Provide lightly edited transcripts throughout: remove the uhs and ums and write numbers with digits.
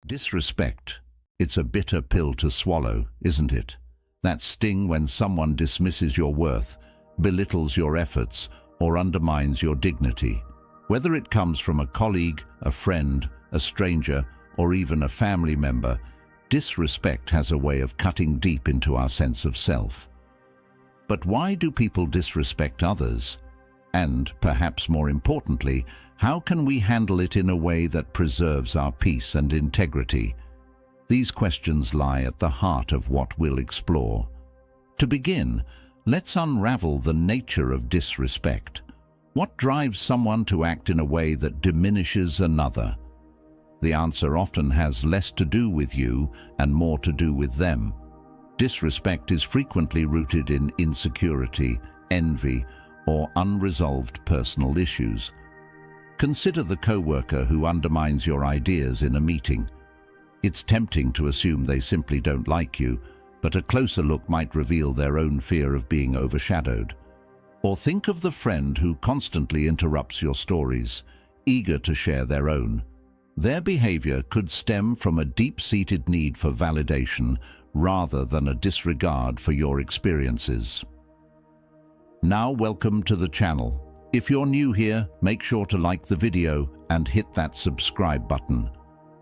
Disrespect. It's a bitter pill to swallow, isn't it? That sting when someone dismisses your worth, belittles your efforts, or undermines your dignity. Whether it comes from a colleague, a friend, a stranger, or even a family member, disrespect has a way of cutting deep into our sense of self. But why do people disrespect others? And, perhaps more importantly, how can we handle it in a way that preserves our peace and integrity? These questions lie at the heart of what we'll explore. To begin, let's unravel the nature of disrespect. What drives someone to act in a way that diminishes another? The answer often has less to do with you and more to do with them. Disrespect is frequently rooted in insecurity, envy, or unresolved personal issues. Consider the coworker who undermines your ideas in a meeting. It's tempting to assume they simply don't like you, but a closer look might reveal their own fear of being overshadowed. Or think of the friend who constantly interrupts your stories, eager to share their own. Their behavior could stem from a deep-seated need for validation rather than a disregard for your experiences. Now, welcome to the channel. If you're new here, make sure to like the video and hit that subscribe button.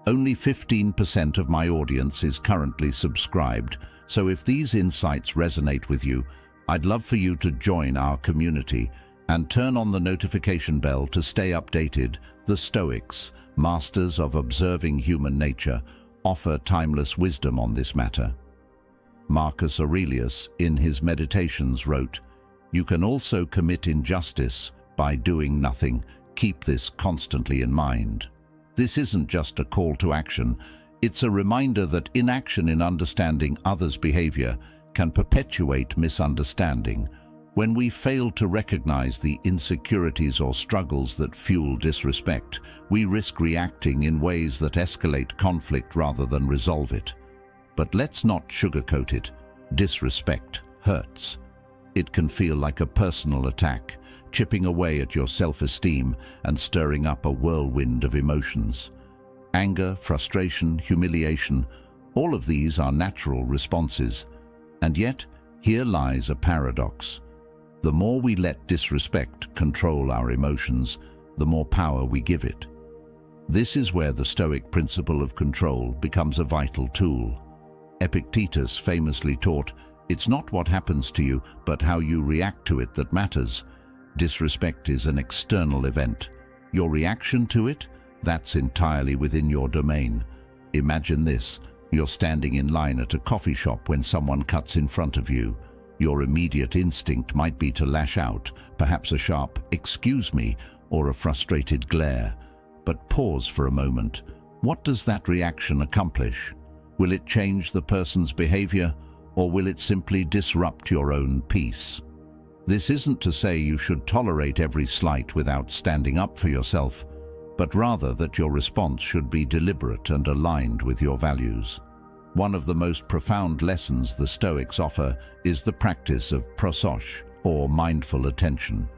Only 15% of my audience is currently subscribed, so if these insights resonate with you, I'd love for you to join our community and turn on the notification bell to stay updated. The Stoics, masters of observing human nature, offer timeless wisdom on this matter. Marcus Aurelius, in his Meditations, wrote, "You can also commit injustice by doing nothing. Keep this constantly in mind." This isn't just a call to action, it's a reminder that inaction in understanding others' behavior can perpetuate misunderstanding. When we fail to recognize the insecurities or struggles that fuel disrespect, we risk reacting in ways that escalate conflict rather than resolve it. But let's not sugarcoat it. Disrespect hurts. It can feel like a personal attack, chipping away at your self-esteem and stirring up a whirlwind of emotions. Anger, frustration, humiliation, all of these are natural responses. And yet, here lies a paradox. The more we let disrespect control our emotions, the more power we give it. This is where the Stoic principle of control becomes a vital tool. Epictetus famously taught, "It's not what happens to you, but how you react to it that matters." Disrespect is an external event. Your reaction to it, that's entirely within your domain. Imagine this: you're standing in line at a coffee shop when someone cuts in front of you. Your immediate instinct might be to lash out, perhaps a sharp "excuse me" or a frustrated glare. But pause for a moment. What does that reaction accomplish? Will it change the person's behavior, or will it simply disrupt your own peace? This isn't to say you should tolerate every slight without standing up for yourself, but rather that your response should be deliberate and aligned with your values. One of the most profound lessons the Stoics offer is the practice of prosos, or mindful attention.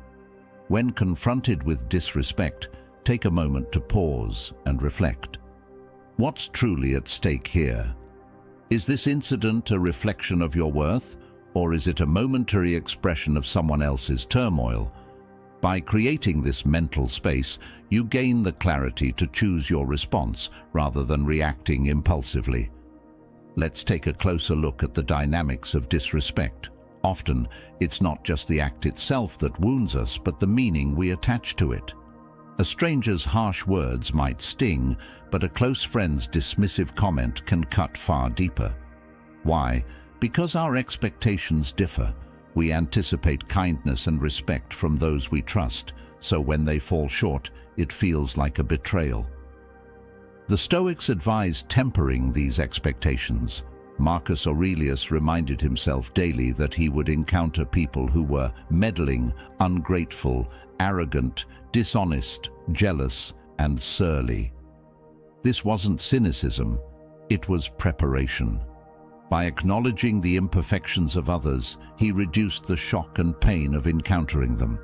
When confronted with disrespect, take a moment to pause and reflect. What's truly at stake here? Is this incident a reflection of your worth, or is it a momentary expression of someone else's turmoil? By creating this mental space, you gain the clarity to choose your response rather than reacting impulsively. Let's take a closer look at the dynamics of disrespect. Often, it's not just the act itself that wounds us, but the meaning we attach to it. A stranger's harsh words might sting, but a close friend's dismissive comment can cut far deeper. Why? Because our expectations differ. We anticipate kindness and respect from those we trust, so when they fall short, it feels like a betrayal. The Stoics advise tempering these expectations. Marcus Aurelius reminded himself daily that he would encounter people who were meddling, ungrateful, arrogant, dishonest, jealous, and surly. This wasn't cynicism, it was preparation. By acknowledging the imperfections of others, he reduced the shock and pain of encountering them.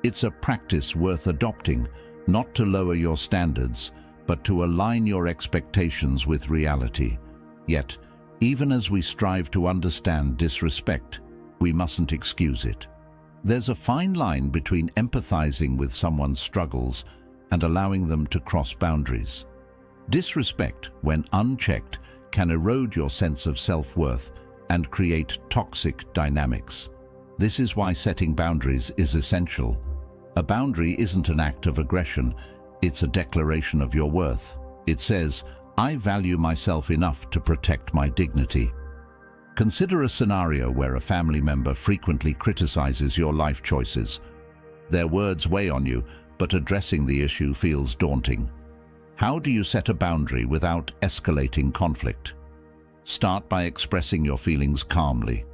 It's a practice worth adopting, not to lower your standards, but to align your expectations with reality. Yet, even as we strive to understand disrespect, we mustn't excuse it. There's a fine line between empathizing with someone's struggles and allowing them to cross boundaries. Disrespect, when unchecked, can erode your sense of self-worth and create toxic dynamics. This is why setting boundaries is essential. A boundary isn't an act of aggression, it's a declaration of your worth. It says, I value myself enough to protect my dignity. Consider a scenario where a family member frequently criticizes your life choices. Their words weigh on you, but addressing the issue feels daunting. How do you set a boundary without escalating conflict? Start by expressing your feelings calmly.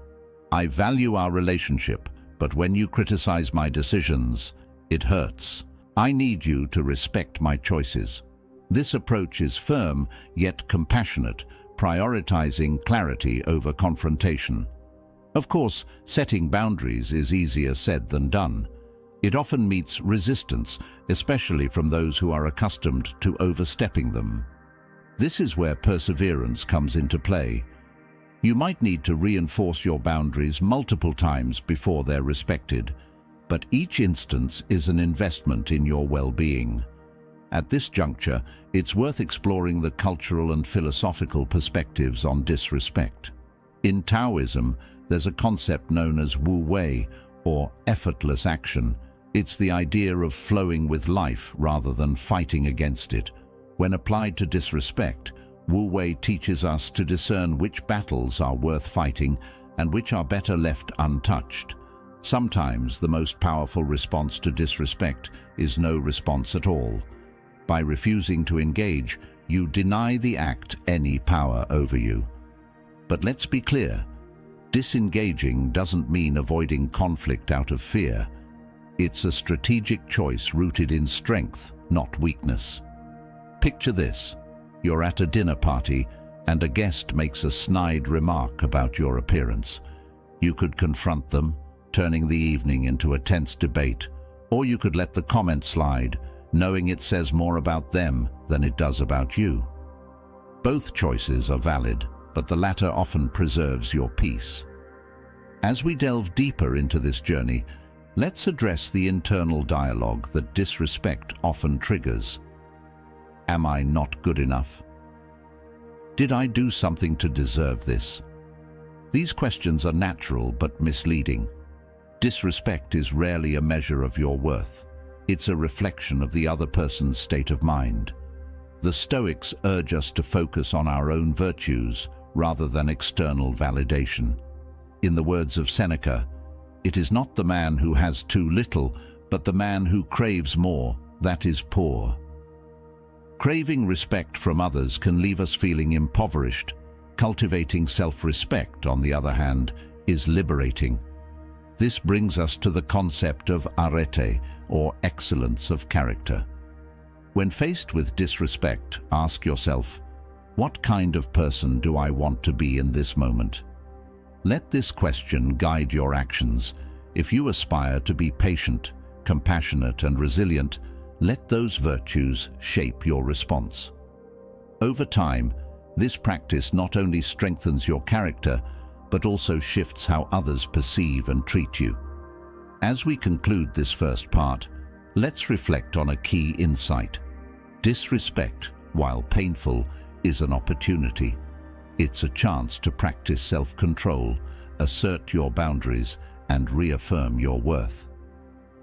I value our relationship, but when you criticize my decisions, it hurts. I need you to respect my choices. This approach is firm, yet compassionate, prioritizing clarity over confrontation. Of course, setting boundaries is easier said than done. It often meets resistance, especially from those who are accustomed to overstepping them. This is where perseverance comes into play. You might need to reinforce your boundaries multiple times before they're respected, but each instance is an investment in your well-being. At this juncture, it's worth exploring the cultural and philosophical perspectives on disrespect. In Taoism, there's a concept known as Wu Wei, or effortless action. It's the idea of flowing with life rather than fighting against it. When applied to disrespect, Wu Wei teaches us to discern which battles are worth fighting and which are better left untouched. Sometimes the most powerful response to disrespect is no response at all. By refusing to engage, you deny the act any power over you. But let's be clear, disengaging doesn't mean avoiding conflict out of fear. It's a strategic choice rooted in strength, not weakness. Picture this. You're at a dinner party and a guest makes a snide remark about your appearance. You could confront them, turning the evening into a tense debate, or you could let the comment slide, knowing it says more about them than it does about you. Both choices are valid, but the latter often preserves your peace. As we delve deeper into this journey, let's address the internal dialogue that disrespect often triggers. Am I not good enough? Did I do something to deserve this? These questions are natural but misleading. Disrespect is rarely a measure of your worth. It's a reflection of the other person's state of mind. The Stoics urge us to focus on our own virtues rather than external validation. In the words of Seneca, it is not the man who has too little, but the man who craves more, that is poor. Craving respect from others can leave us feeling impoverished. Cultivating self-respect, on the other hand, is liberating. This brings us to the concept of arete, or excellence of character. When faced with disrespect, ask yourself, what kind of person do I want to be in this moment? Let this question guide your actions. If you aspire to be patient, compassionate, and resilient, let those virtues shape your response. Over time, this practice not only strengthens your character, but also shifts how others perceive and treat you. As we conclude this first part, let's reflect on a key insight. Disrespect, while painful, is an opportunity. It's a chance to practice self-control, assert your boundaries, and reaffirm your worth.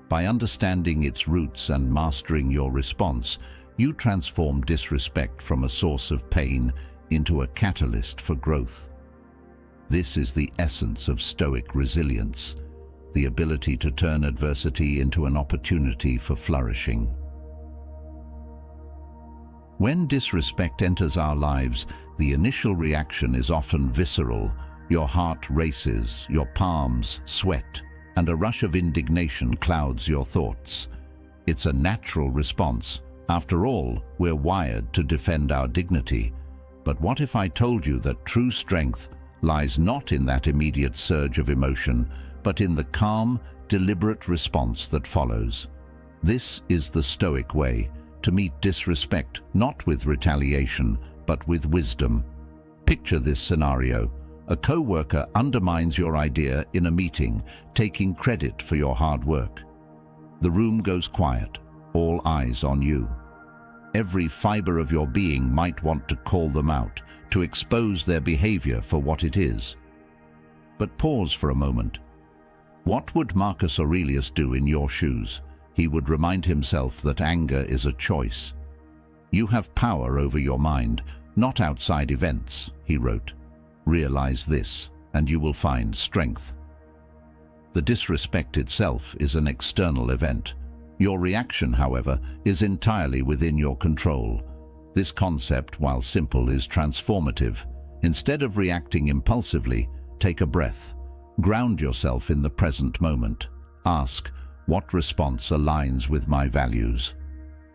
By understanding its roots and mastering your response, you transform disrespect from a source of pain into a catalyst for growth. This is the essence of Stoic resilience, the ability to turn adversity into an opportunity for flourishing. When disrespect enters our lives, the initial reaction is often visceral. Your heart races, your palms sweat, and a rush of indignation clouds your thoughts. It's a natural response. After all, we're wired to defend our dignity. But what if I told you that true strength lies not in that immediate surge of emotion, but in the calm, deliberate response that follows? This is the Stoic way, to meet disrespect not with retaliation, but with wisdom. Picture this scenario. A co-worker undermines your idea in a meeting, taking credit for your hard work. The room goes quiet, all eyes on you. Every fiber of your being might want to call them out, to expose their behavior for what it is. But pause for a moment. What would Marcus Aurelius do in your shoes? He would remind himself that anger is a choice. You have power over your mind, not outside events, he wrote. Realize this, and you will find strength. The disrespect itself is an external event. Your reaction, however, is entirely within your control. This concept, while simple, is transformative. Instead of reacting impulsively, take a breath. Ground yourself in the present moment. Ask, what response aligns with my values?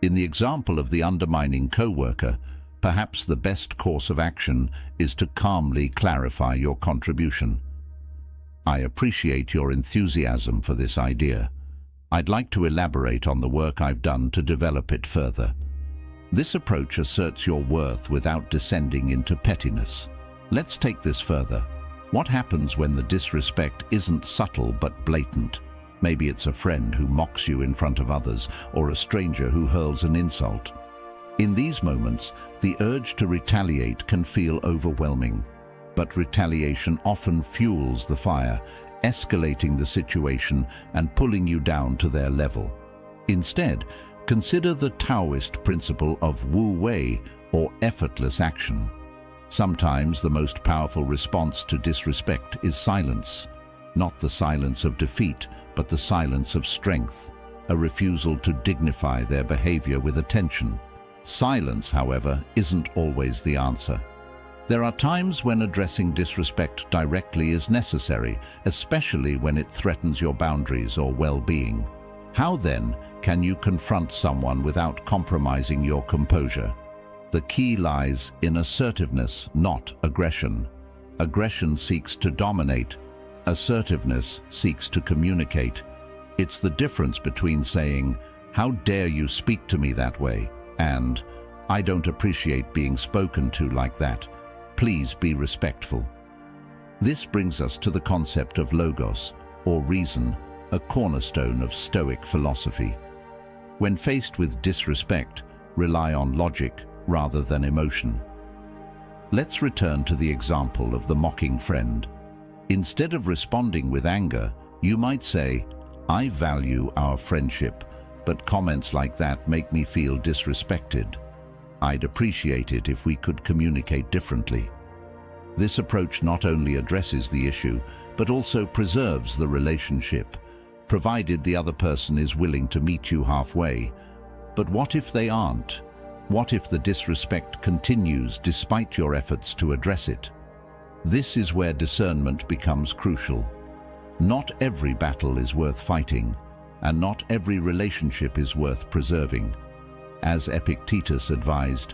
In the example of the undermining co-worker, perhaps the best course of action is to calmly clarify your contribution. I appreciate your enthusiasm for this idea. I'd like to elaborate on the work I've done to develop it further. This approach asserts your worth without descending into pettiness. Let's take this further. What happens when the disrespect isn't subtle but blatant? Maybe it's a friend who mocks you in front of others, or a stranger who hurls an insult. In these moments, the urge to retaliate can feel overwhelming, but retaliation often fuels the fire, escalating the situation and pulling you down to their level. Instead, consider the Taoist principle of Wu Wei, or effortless action. Sometimes the most powerful response to disrespect is silence, not the silence of defeat, but the silence of strength, a refusal to dignify their behavior with attention. Silence, however, isn't always the answer. There are times when addressing disrespect directly is necessary, especially when it threatens your boundaries or well-being. How then can you confront someone without compromising your composure? The key lies in assertiveness, not aggression. Aggression seeks to dominate. Assertiveness seeks to communicate. It's the difference between saying, "How dare you speak to me that way?" and "I don't appreciate being spoken to like that. Please be respectful." This brings us to the concept of logos, or reason, a cornerstone of Stoic philosophy. When faced with disrespect, rely on logic rather than emotion. Let's return to the example of the mocking friend. Instead of responding with anger, you might say, "I value our friendship, but comments like that make me feel disrespected. I'd appreciate it if we could communicate differently." This approach not only addresses the issue, but also preserves the relationship, provided the other person is willing to meet you halfway. But what if they aren't? What if the disrespect continues despite your efforts to address it? This is where discernment becomes crucial. Not every battle is worth fighting, and not every relationship is worth preserving. As Epictetus advised,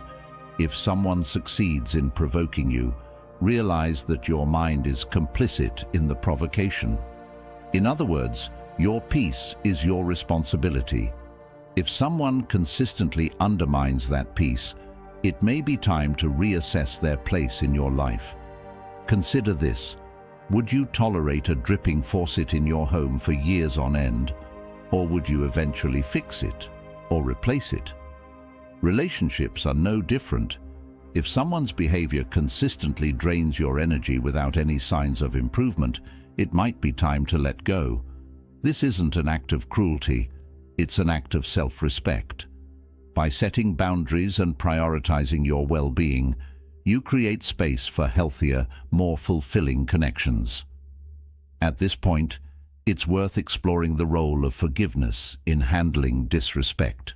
if someone succeeds in provoking you, realize that your mind is complicit in the provocation. In other words, your peace is your responsibility. If someone consistently undermines that peace, it may be time to reassess their place in your life. Consider this. Would you tolerate a dripping faucet in your home for years on end? Or would you eventually fix it or replace it? Relationships are no different. If someone's behavior consistently drains your energy without any signs of improvement, it might be time to let go. This isn't an act of cruelty, it's an act of self-respect. By setting boundaries and prioritizing your well-being, you create space for healthier, more fulfilling connections. At this point, it's worth exploring the role of forgiveness in handling disrespect.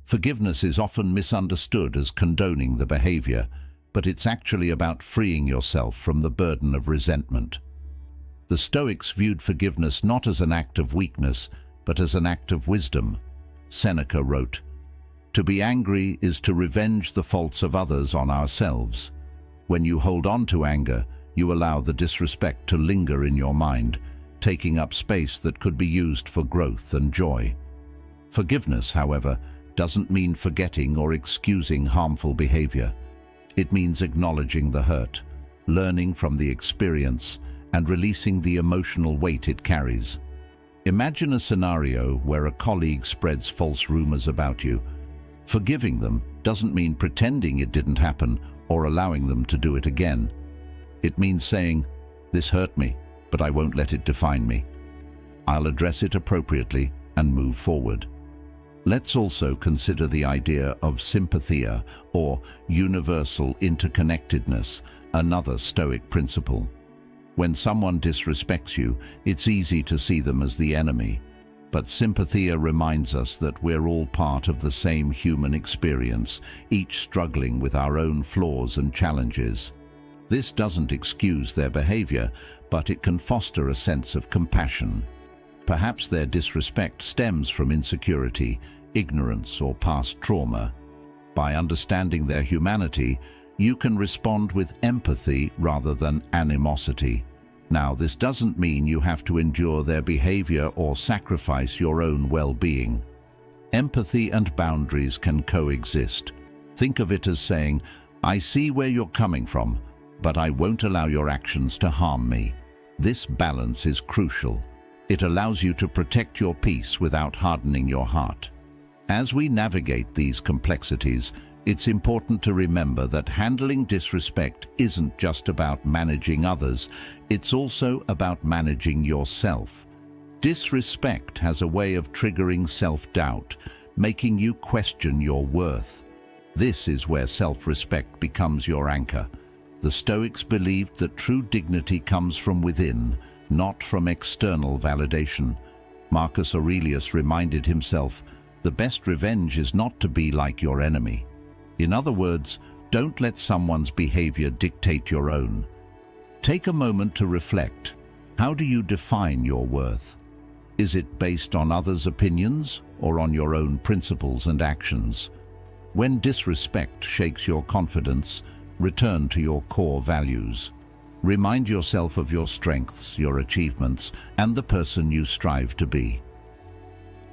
Forgiveness is often misunderstood as condoning the behavior, but it's actually about freeing yourself from the burden of resentment. The Stoics viewed forgiveness not as an act of weakness, but as an act of wisdom. Seneca wrote, "To be angry is to revenge the faults of others on ourselves. When you hold on to anger, you allow the disrespect to linger in your mind, taking up space that could be used for growth and joy." Forgiveness, however, doesn't mean forgetting or excusing harmful behavior. It means acknowledging the hurt, learning from the experience, and releasing the emotional weight it carries. Imagine a scenario where a colleague spreads false rumors about you. Forgiving them doesn't mean pretending it didn't happen or allowing them to do it again. It means saying, "This hurt me, but I won't let it define me. I'll address it appropriately and move forward." Let's also consider the idea of sympathia, or universal interconnectedness, another Stoic principle. When someone disrespects you, it's easy to see them as the enemy. But sympathia reminds us that we're all part of the same human experience, each struggling with our own flaws and challenges. This doesn't excuse their behavior, but it can foster a sense of compassion. Perhaps their disrespect stems from insecurity, ignorance, or past trauma. By understanding their humanity, you can respond with empathy rather than animosity. Now, this doesn't mean you have to endure their behavior or sacrifice your own well-being. Empathy and boundaries can coexist. Think of it as saying, "I see where you're coming from, but I won't allow your actions to harm me." This balance is crucial. It allows you to protect your peace without hardening your heart. As we navigate these complexities, it's important to remember that handling disrespect isn't just about managing others, it's also about managing yourself. Disrespect has a way of triggering self-doubt, making you question your worth. This is where self-respect becomes your anchor. The Stoics believed that true dignity comes from within, not from external validation. Marcus Aurelius reminded himself, "The best revenge is not to be like your enemy." In other words, don't let someone's behavior dictate your own. Take a moment to reflect. How do you define your worth? Is it based on others' opinions or on your own principles and actions? When disrespect shakes your confidence, return to your core values. Remind yourself of your strengths, your achievements, and the person you strive to be.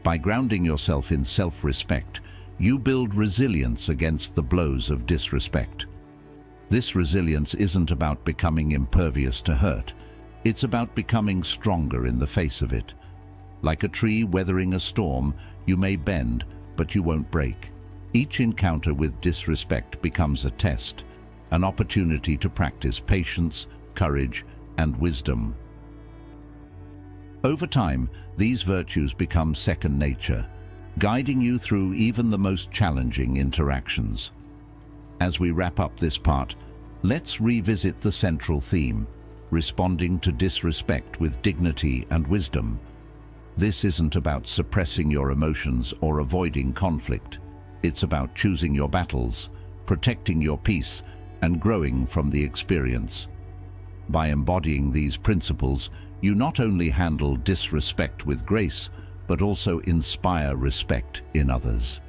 By grounding yourself in self-respect, you build resilience against the blows of disrespect. This resilience isn't about becoming impervious to hurt. It's about becoming stronger in the face of it. Like a tree weathering a storm, you may bend, but you won't break. Each encounter with disrespect becomes a test, an opportunity to practice patience, courage, and wisdom. Over time, these virtues become second nature, guiding you through even the most challenging interactions. As we wrap up this part, let's revisit the central theme, responding to disrespect with dignity and wisdom. This isn't about suppressing your emotions or avoiding conflict. It's about choosing your battles, protecting your peace, and growing from the experience. By embodying these principles, you not only handle disrespect with grace, but also inspire respect in others.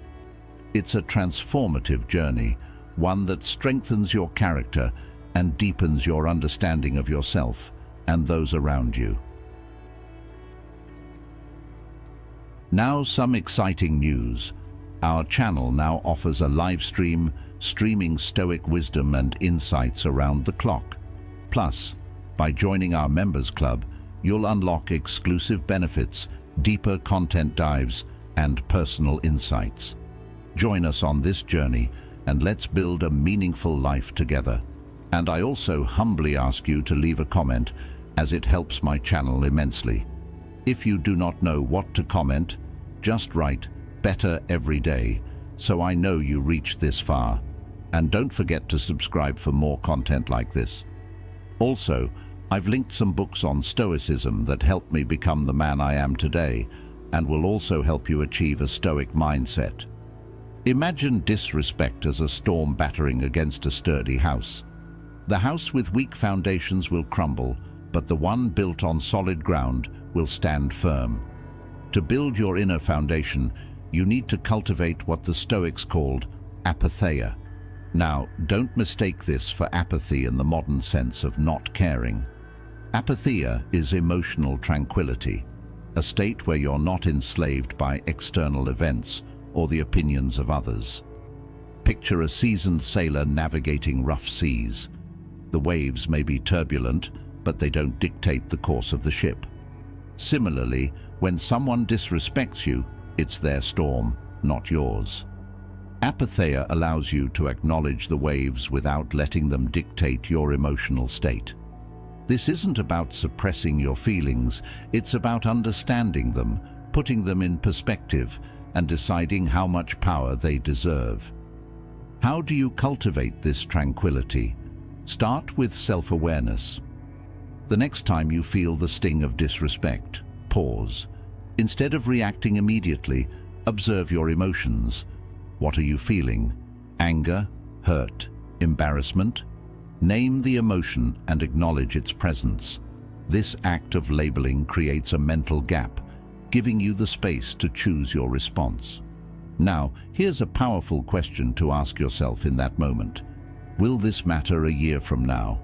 It's a transformative journey, one that strengthens your character and deepens your understanding of yourself and those around you. Now, some exciting news. Our channel now offers a live stream, streaming Stoic wisdom and insights around the clock. Plus, by joining our members club, you'll unlock exclusive benefits, deeper content dives, and personal insights. Join us on this journey, and let's build a meaningful life together. And I also humbly ask you to leave a comment, as it helps my channel immensely. If you do not know what to comment, just write "better every day," so I know you reached this far. And don't forget to subscribe for more content like this. Also, I've linked some books on Stoicism that helped me become the man I am today, and will also help you achieve a Stoic mindset. Imagine disrespect as a storm battering against a sturdy house. The house with weak foundations will crumble, but the one built on solid ground will stand firm. To build your inner foundation, you need to cultivate what the Stoics called apatheia. Now, don't mistake this for apathy in the modern sense of not caring. Apatheia is emotional tranquility, a state where you're not enslaved by external events or the opinions of others. Picture a seasoned sailor navigating rough seas. The waves may be turbulent, but they don't dictate the course of the ship. Similarly, when someone disrespects you, it's their storm, not yours. Apatheia allows you to acknowledge the waves without letting them dictate your emotional state. This isn't about suppressing your feelings, it's about understanding them, putting them in perspective, and deciding how much power they deserve. How do you cultivate this tranquility? Start with self-awareness. The next time you feel the sting of disrespect, pause. Instead of reacting immediately, observe your emotions. What are you feeling? Anger, hurt, embarrassment? Name the emotion and acknowledge its presence. This act of labeling creates a mental gap, giving you the space to choose your response. Now, here's a powerful question to ask yourself in that moment. Will this matter a year from now?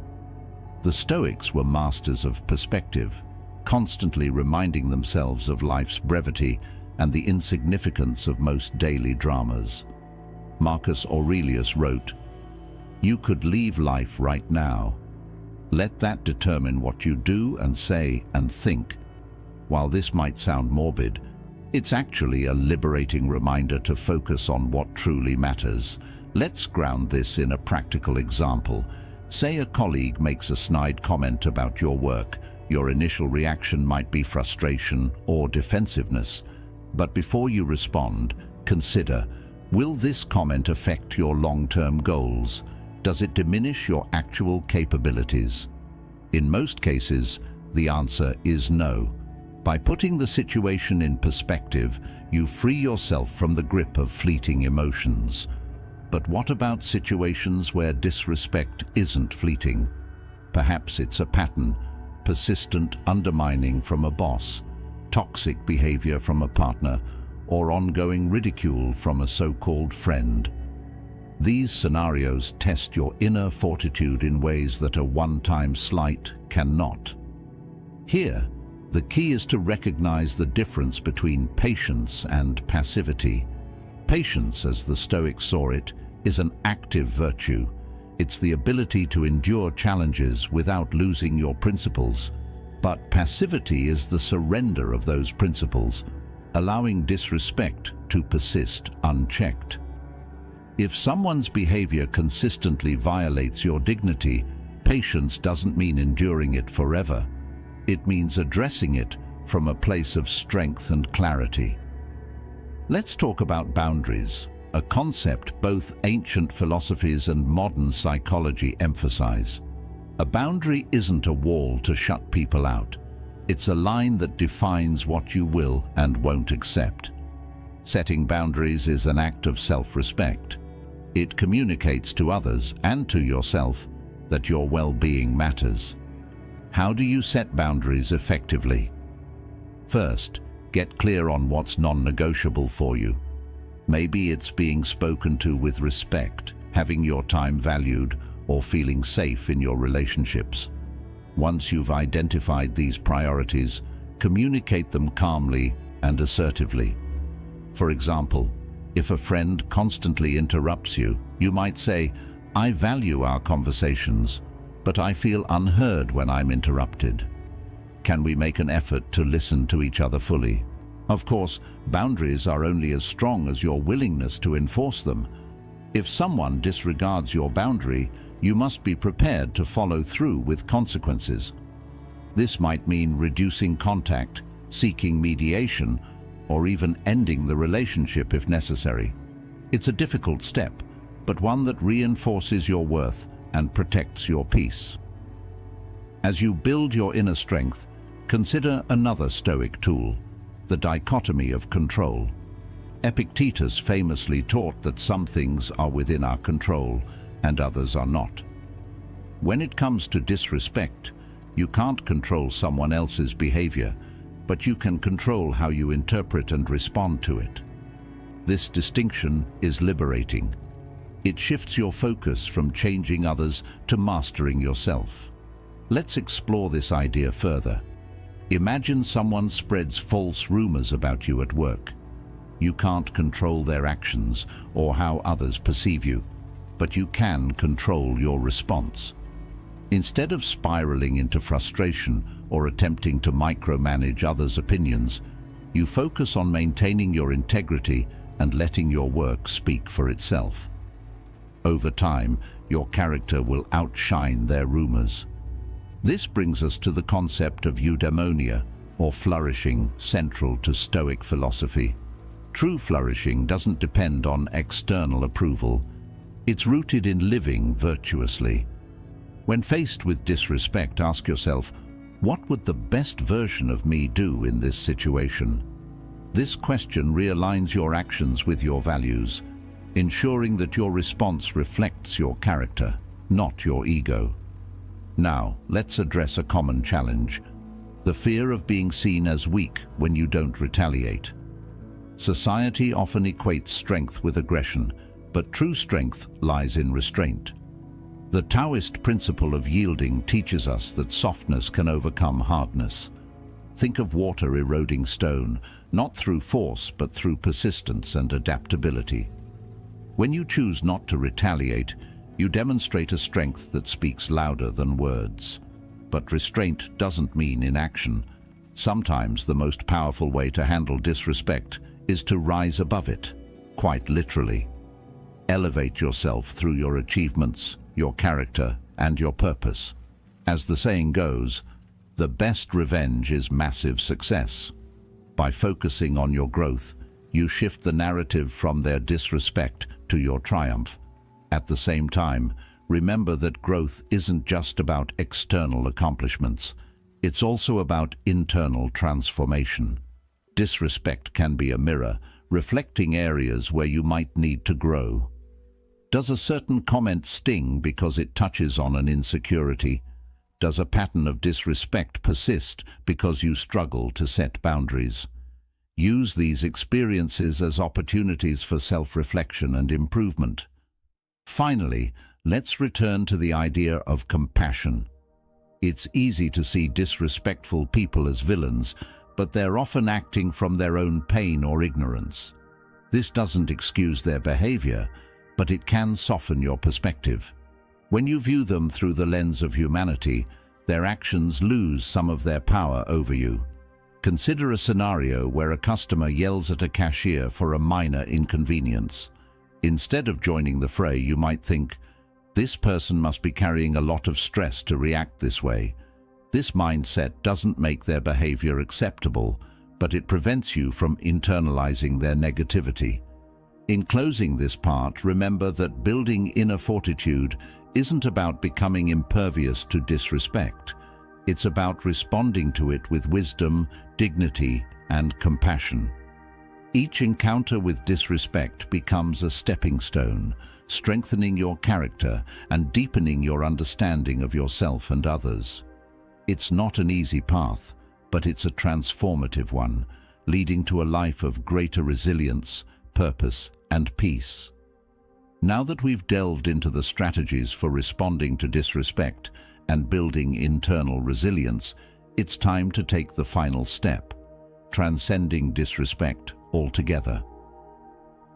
The Stoics were masters of perspective, constantly reminding themselves of life's brevity and the insignificance of most daily dramas. Marcus Aurelius wrote, "You could leave life right now. Let that determine what you do and say and think." While this might sound morbid, it's actually a liberating reminder to focus on what truly matters. Let's ground this in a practical example. Say a colleague makes a snide comment about your work. Your initial reaction might be frustration or defensiveness. But before you respond, consider, will this comment affect your long-term goals? Does it diminish your actual capabilities? In most cases, the answer is no. By putting the situation in perspective, you free yourself from the grip of fleeting emotions. But what about situations where disrespect isn't fleeting? Perhaps it's a pattern, persistent undermining from a boss, toxic behavior from a partner, or ongoing ridicule from a so-called friend. These scenarios test your inner fortitude in ways that a one-time slight cannot. Here, the key is to recognize the difference between patience and passivity. Patience, as the Stoics saw it, is an active virtue. It's the ability to endure challenges without losing your principles. But passivity is the surrender of those principles, allowing disrespect to persist unchecked. If someone's behavior consistently violates your dignity, patience doesn't mean enduring it forever. It means addressing it from a place of strength and clarity. Let's talk about boundaries, a concept both ancient philosophies and modern psychology emphasize. A boundary isn't a wall to shut people out. It's a line that defines what you will and won't accept. Setting boundaries is an act of self-respect. It communicates to others and to yourself that your well-being matters. How do you set boundaries effectively? First, get clear on what's non-negotiable for you. Maybe it's being spoken to with respect, having your time valued, or feeling safe in your relationships. Once you've identified these priorities, communicate them calmly and assertively. For example, if a friend constantly interrupts you, you might say, "I value our conversations, but I feel unheard when I'm interrupted. Can we make an effort to listen to each other fully?" Of course, boundaries are only as strong as your willingness to enforce them. If someone disregards your boundary, you must be prepared to follow through with consequences. This might mean reducing contact, seeking mediation, or even ending the relationship if necessary. It's a difficult step, but one that reinforces your worth and protects your peace. As you build your inner strength, consider another Stoic tool, the dichotomy of control. Epictetus famously taught that some things are within our control and others are not. When it comes to disrespect, you can't control someone else's behavior, but you can control how you interpret and respond to it. This distinction is liberating. It shifts your focus from changing others to mastering yourself. Let's explore this idea further. Imagine someone spreads false rumors about you at work. You can't control their actions or how others perceive you, but you can control your response. Instead of spiraling into frustration or attempting to micromanage others' opinions, you focus on maintaining your integrity and letting your work speak for itself. Over time, your character will outshine their rumors. This brings us to the concept of eudaimonia, or flourishing, central to Stoic philosophy. True flourishing doesn't depend on external approval. It's rooted in living virtuously. When faced with disrespect, ask yourself, what would the best version of me do in this situation? This question realigns your actions with your values, ensuring that your response reflects your character, not your ego. Now, let's address a common challenge: the fear of being seen as weak when you don't retaliate. Society often equates strength with aggression, but true strength lies in restraint. The Taoist principle of yielding teaches us that softness can overcome hardness. Think of water eroding stone, not through force but through persistence and adaptability. When you choose not to retaliate, you demonstrate a strength that speaks louder than words. But restraint doesn't mean inaction. Sometimes the most powerful way to handle disrespect is to rise above it, quite literally. Elevate yourself through your achievements, your character, and your purpose. As the saying goes, the best revenge is massive success. By focusing on your growth, you shift the narrative from their disrespect to your triumph. At the same time, remember that growth isn't just about external accomplishments. It's also about internal transformation. Disrespect can be a mirror, reflecting areas where you might need to grow. Does a certain comment sting because it touches on an insecurity? Does a pattern of disrespect persist because you struggle to set boundaries? Use these experiences as opportunities for self-reflection and improvement. Finally, let's return to the idea of compassion. It's easy to see disrespectful people as villains, but they're often acting from their own pain or ignorance. This doesn't excuse their behavior, but it can soften your perspective. When you view them through the lens of humanity, their actions lose some of their power over you. Consider a scenario where a customer yells at a cashier for a minor inconvenience. Instead of joining the fray, you might think, this person must be carrying a lot of stress to react this way. This mindset doesn't make their behavior acceptable, but it prevents you from internalizing their negativity. In closing this part, remember that building inner fortitude isn't about becoming impervious to disrespect. It's about responding to it with wisdom, dignity, and compassion. Each encounter with disrespect becomes a stepping stone, strengthening your character and deepening your understanding of yourself and others. It's not an easy path, but it's a transformative one, leading to a life of greater resilience, purpose, and peace. Now that we've delved into the strategies for responding to disrespect and building internal resilience, it's time to take the final step: transcending disrespect altogether.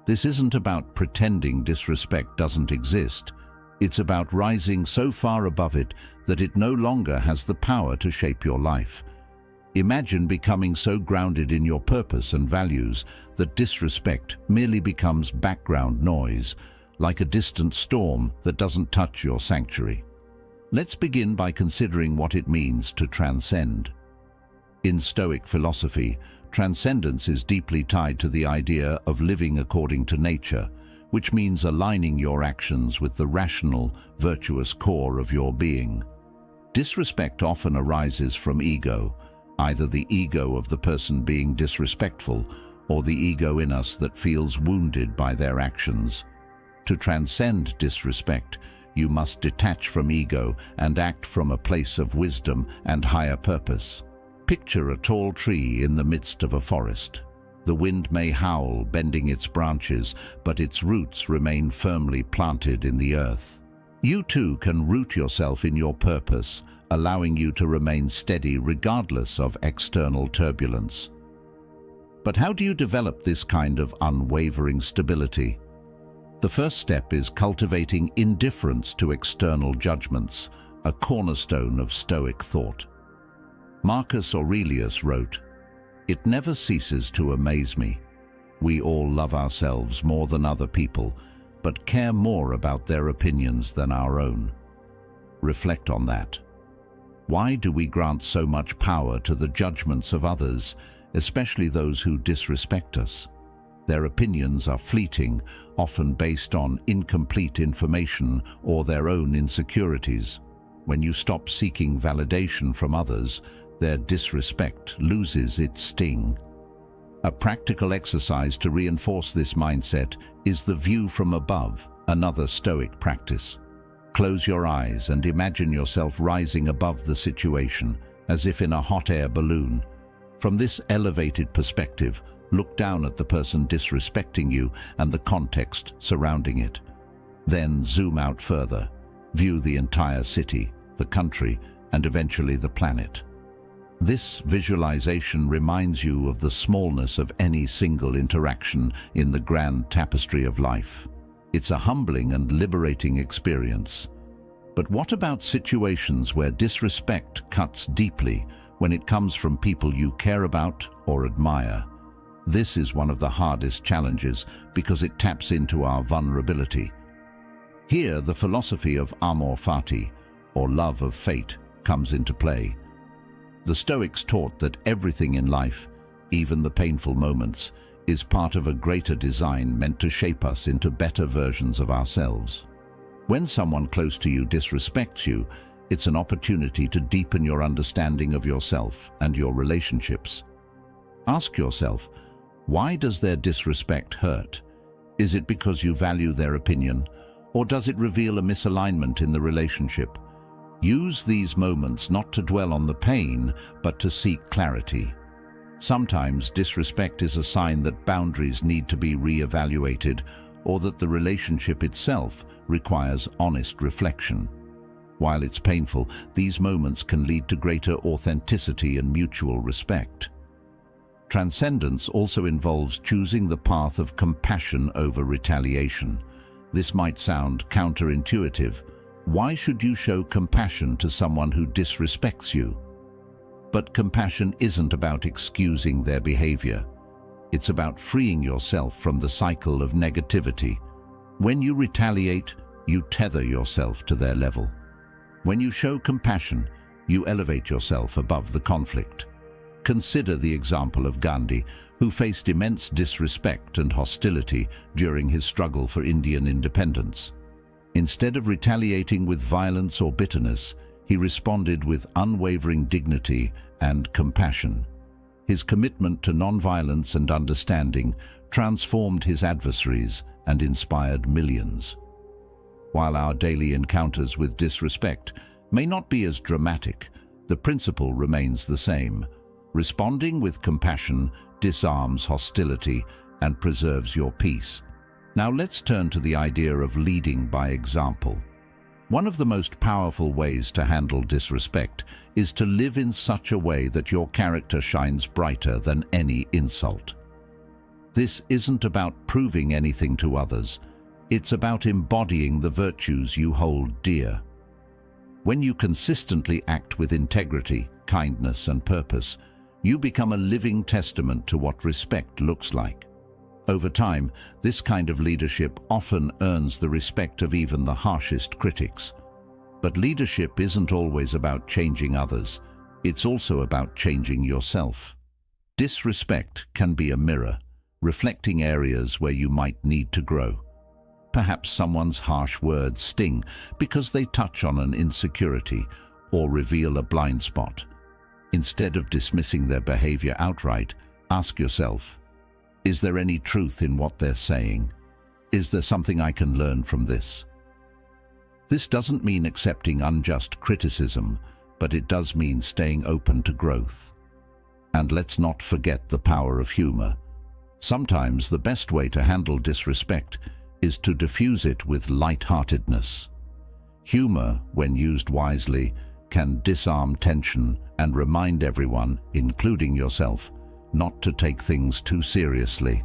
This isn't about pretending disrespect doesn't exist. It's about rising so far above it that it no longer has the power to shape your life. Imagine becoming so grounded in your purpose and values that disrespect merely becomes background noise, like a distant storm that doesn't touch your sanctuary. Let's begin by considering what it means to transcend. In Stoic philosophy, transcendence is deeply tied to the idea of living according to nature, which means aligning your actions with the rational, virtuous core of your being. Disrespect often arises from ego, either the ego of the person being disrespectful or the ego in us that feels wounded by their actions. To transcend disrespect, you must detach from ego and act from a place of wisdom and higher purpose. Picture a tall tree in the midst of a forest. The wind may howl, bending its branches, but its roots remain firmly planted in the earth. You too can root yourself in your purpose, allowing you to remain steady regardless of external turbulence. But how do you develop this kind of unwavering stability? The first step is cultivating indifference to external judgments, a cornerstone of Stoic thought. Marcus Aurelius wrote, "It never ceases to amaze me. We all love ourselves more than other people, but care more about their opinions than our own." Reflect on that. Why do we grant so much power to the judgments of others, especially those who disrespect us? Their opinions are fleeting, often based on incomplete information or their own insecurities. When you stop seeking validation from others, their disrespect loses its sting. A practical exercise to reinforce this mindset is the view from above, another Stoic practice. Close your eyes and imagine yourself rising above the situation, as if in a hot air balloon. From this elevated perspective, look down at the person disrespecting you and the context surrounding it. Then zoom out further. View the entire city, the country, and eventually the planet. This visualization reminds you of the smallness of any single interaction in the grand tapestry of life. It's a humbling and liberating experience. But what about situations where disrespect cuts deeply, when it comes from people you care about or admire? This is one of the hardest challenges because it taps into our vulnerability. Here, the philosophy of Amor Fati, or love of fate, comes into play. The Stoics taught that everything in life, even the painful moments, is part of a greater design meant to shape us into better versions of ourselves. When someone close to you disrespects you, it's an opportunity to deepen your understanding of yourself and your relationships. Ask yourself, why does their disrespect hurt? Is it because you value their opinion, or does it reveal a misalignment in the relationship? Use these moments not to dwell on the pain, but to seek clarity. Sometimes disrespect is a sign that boundaries need to be re-evaluated, or that the relationship itself requires honest reflection. While it's painful, these moments can lead to greater authenticity and mutual respect. Transcendence also involves choosing the path of compassion over retaliation. This might sound counterintuitive. Why should you show compassion to someone who disrespects you? But compassion isn't about excusing their behavior. It's about freeing yourself from the cycle of negativity. When you retaliate, you tether yourself to their level. When you show compassion, you elevate yourself above the conflict. Consider the example of Gandhi, who faced immense disrespect and hostility during his struggle for Indian independence. Instead of retaliating with violence or bitterness, he responded with unwavering dignity and compassion. His commitment to nonviolence and understanding transformed his adversaries and inspired millions. While our daily encounters with disrespect may not be as dramatic, the principle remains the same. Responding with compassion disarms hostility and preserves your peace. Now let's turn to the idea of leading by example. One of the most powerful ways to handle disrespect is to live in such a way that your character shines brighter than any insult. This isn't about proving anything to others. It's about embodying the virtues you hold dear. When you consistently act with integrity, kindness, and purpose, you become a living testament to what respect looks like. Over time, this kind of leadership often earns the respect of even the harshest critics. But leadership isn't always about changing others. It's also about changing yourself. Disrespect can be a mirror, reflecting areas where you might need to grow. Perhaps someone's harsh words sting because they touch on an insecurity or reveal a blind spot. Instead of dismissing their behavior outright, ask yourself, is there any truth in what they're saying? Is there something I can learn from this? This doesn't mean accepting unjust criticism, but it does mean staying open to growth. And let's not forget the power of humor. Sometimes the best way to handle disrespect is to diffuse it with light-heartedness. Humor, when used wisely, can disarm tension and remind everyone, including yourself, not to take things too seriously.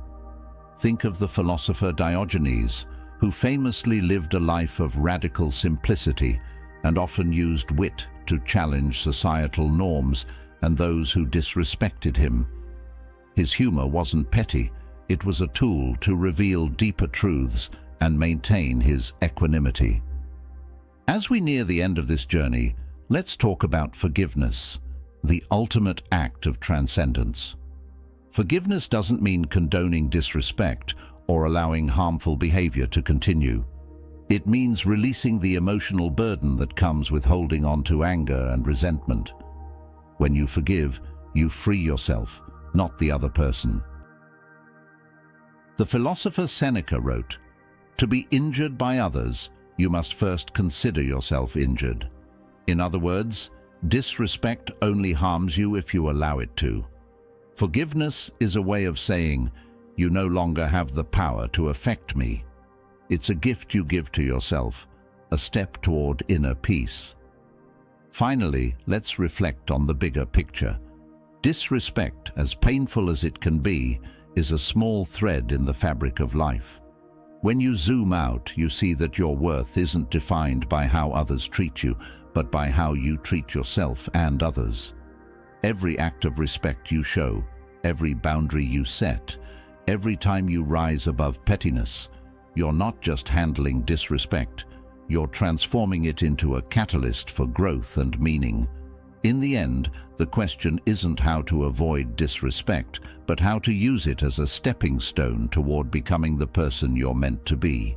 Think of the philosopher Diogenes, who famously lived a life of radical simplicity and often used wit to challenge societal norms and those who disrespected him. His humor wasn't petty, it was a tool to reveal deeper truths and maintain his equanimity. As we near the end of this journey, let's talk about forgiveness, the ultimate act of transcendence. Forgiveness doesn't mean condoning disrespect or allowing harmful behavior to continue. It means releasing the emotional burden that comes with holding on to anger and resentment. When you forgive, you free yourself, not the other person. The philosopher Seneca wrote, "To be injured by others, you must first consider yourself injured." In other words, disrespect only harms you if you allow it to. Forgiveness is a way of saying, you no longer have the power to affect me. It's a gift you give to yourself, a step toward inner peace. Finally, let's reflect on the bigger picture. Disrespect, as painful as it can be, is a small thread in the fabric of life. When you zoom out, you see that your worth isn't defined by how others treat you, but by how you treat yourself and others. Every act of respect you show, every boundary you set, every time you rise above pettiness, you're not just handling disrespect, you're transforming it into a catalyst for growth and meaning. In the end, the question isn't how to avoid disrespect, but how to use it as a stepping stone toward becoming the person you're meant to be.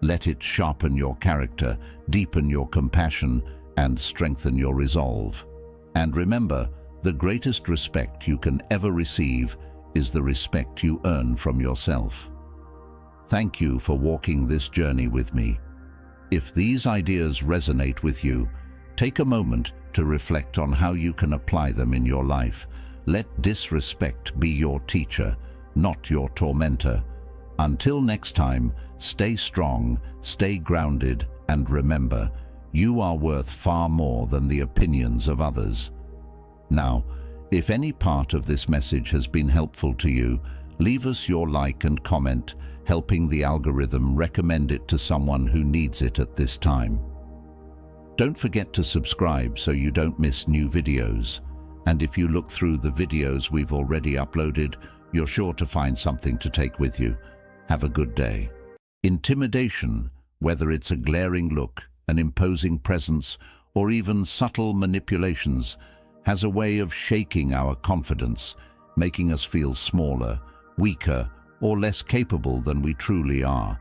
Let it sharpen your character, deepen your compassion, and strengthen your resolve. And remember, the greatest respect you can ever receive is the respect you earn from yourself. Thank you for walking this journey with me. If these ideas resonate with you, take a moment to reflect on how you can apply them in your life. Let disrespect be your teacher, not your tormentor. Until next time, stay strong, stay grounded, and remember, you are worth far more than the opinions of others. Now, if any part of this message has been helpful to you, leave us your like and comment, helping the algorithm recommend it to someone who needs it at this time. Don't forget to subscribe so you don't miss new videos. And if you look through the videos we've already uploaded, you're sure to find something to take with you. Have a good day. Intimidation, whether it's a glaring look, an imposing presence, or even subtle manipulations, has a way of shaking our confidence, making us feel smaller, weaker, or less capable than we truly are.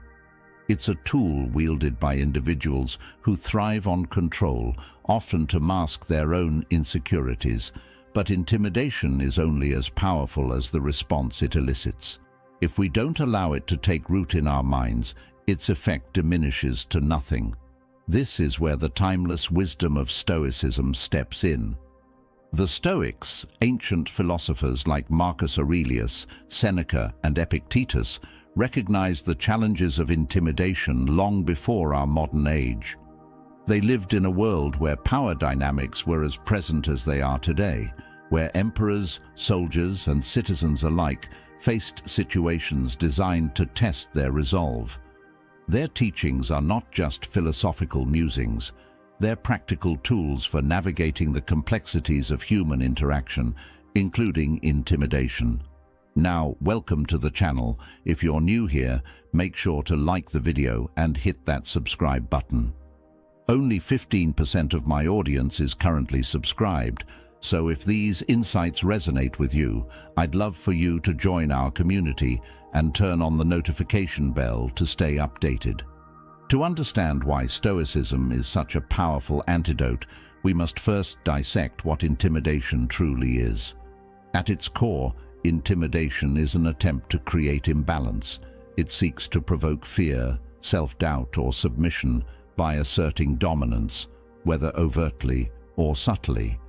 It's a tool wielded by individuals who thrive on control, often to mask their own insecurities, but intimidation is only as powerful as the response it elicits. If we don't allow it to take root in our minds, its effect diminishes to nothing. This is where the timeless wisdom of Stoicism steps in. The Stoics, ancient philosophers like Marcus Aurelius, Seneca, and Epictetus, recognized the challenges of intimidation long before our modern age. They lived in a world where power dynamics were as present as they are today, where emperors, soldiers, and citizens alike faced situations designed to test their resolve. Their teachings are not just philosophical musings, they're practical tools for navigating the complexities of human interaction, including intimidation. Now, welcome to the channel. If you're new here, make sure to like the video and hit that subscribe button. Only 15% of my audience is currently subscribed, so if these insights resonate with you, I'd love for you to join our community and turn on the notification bell to stay updated. To understand why Stoicism is such a powerful antidote, we must first dissect what intimidation truly is. At its core, intimidation is an attempt to create imbalance. It seeks to provoke fear, self-doubt, or submission by asserting dominance, whether overtly or subtly.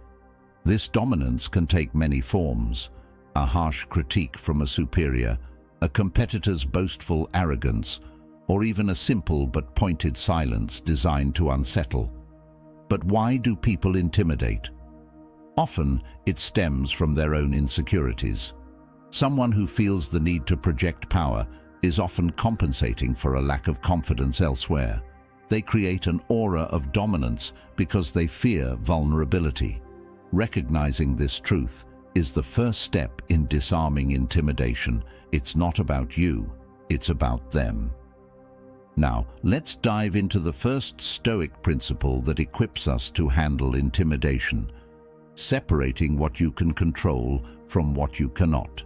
This dominance can take many forms: a harsh critique from a superior, a competitor's boastful arrogance, or even a simple but pointed silence designed to unsettle. But why do people intimidate? Often, it stems from their own insecurities. Someone who feels the need to project power is often compensating for a lack of confidence elsewhere. They create an aura of dominance because they fear vulnerability. Recognizing this truth is the first step in disarming intimidation. It's not about you, it's about them. Now, let's dive into the first Stoic principle that equips us to handle intimidation: separating what you can control from what you cannot.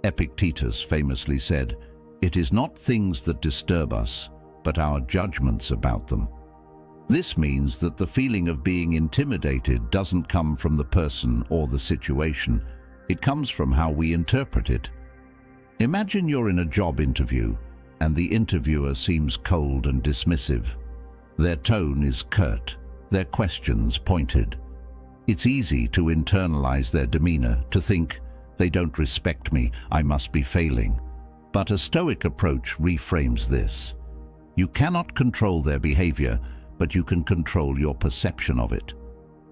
Epictetus famously said, "It is not things that disturb us, but our judgments about them." This means that the feeling of being intimidated doesn't come from the person or the situation. It comes from how we interpret it. Imagine you're in a job interview and the interviewer seems cold and dismissive. Their tone is curt, their questions pointed. It's easy to internalize their demeanor, to think, "They don't respect me, I must be failing." But a Stoic approach reframes this. You cannot control their behavior, but you can control your perception of it.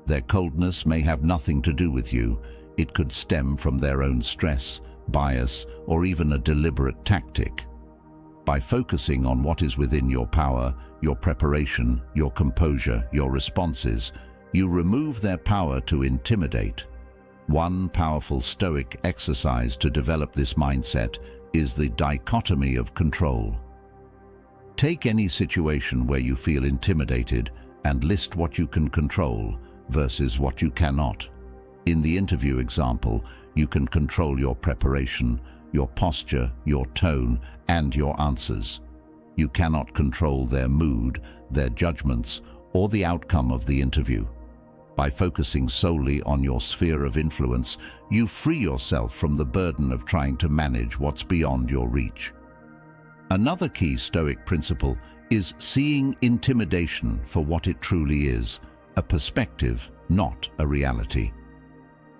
Their coldness may have nothing to do with you. It could stem from their own stress, bias, or even a deliberate tactic. By focusing on what is within your power, your preparation, your composure, your responses, you remove their power to intimidate. One powerful Stoic exercise to develop this mindset is the dichotomy of control. Take any situation where you feel intimidated and list what you can control versus what you cannot. In the interview example, you can control your preparation, your posture, your tone, and your answers. You cannot control their mood, their judgments, or the outcome of the interview. By focusing solely on your sphere of influence, you free yourself from the burden of trying to manage what's beyond your reach. Another key Stoic principle is seeing intimidation for what it truly is, a perspective, not a reality.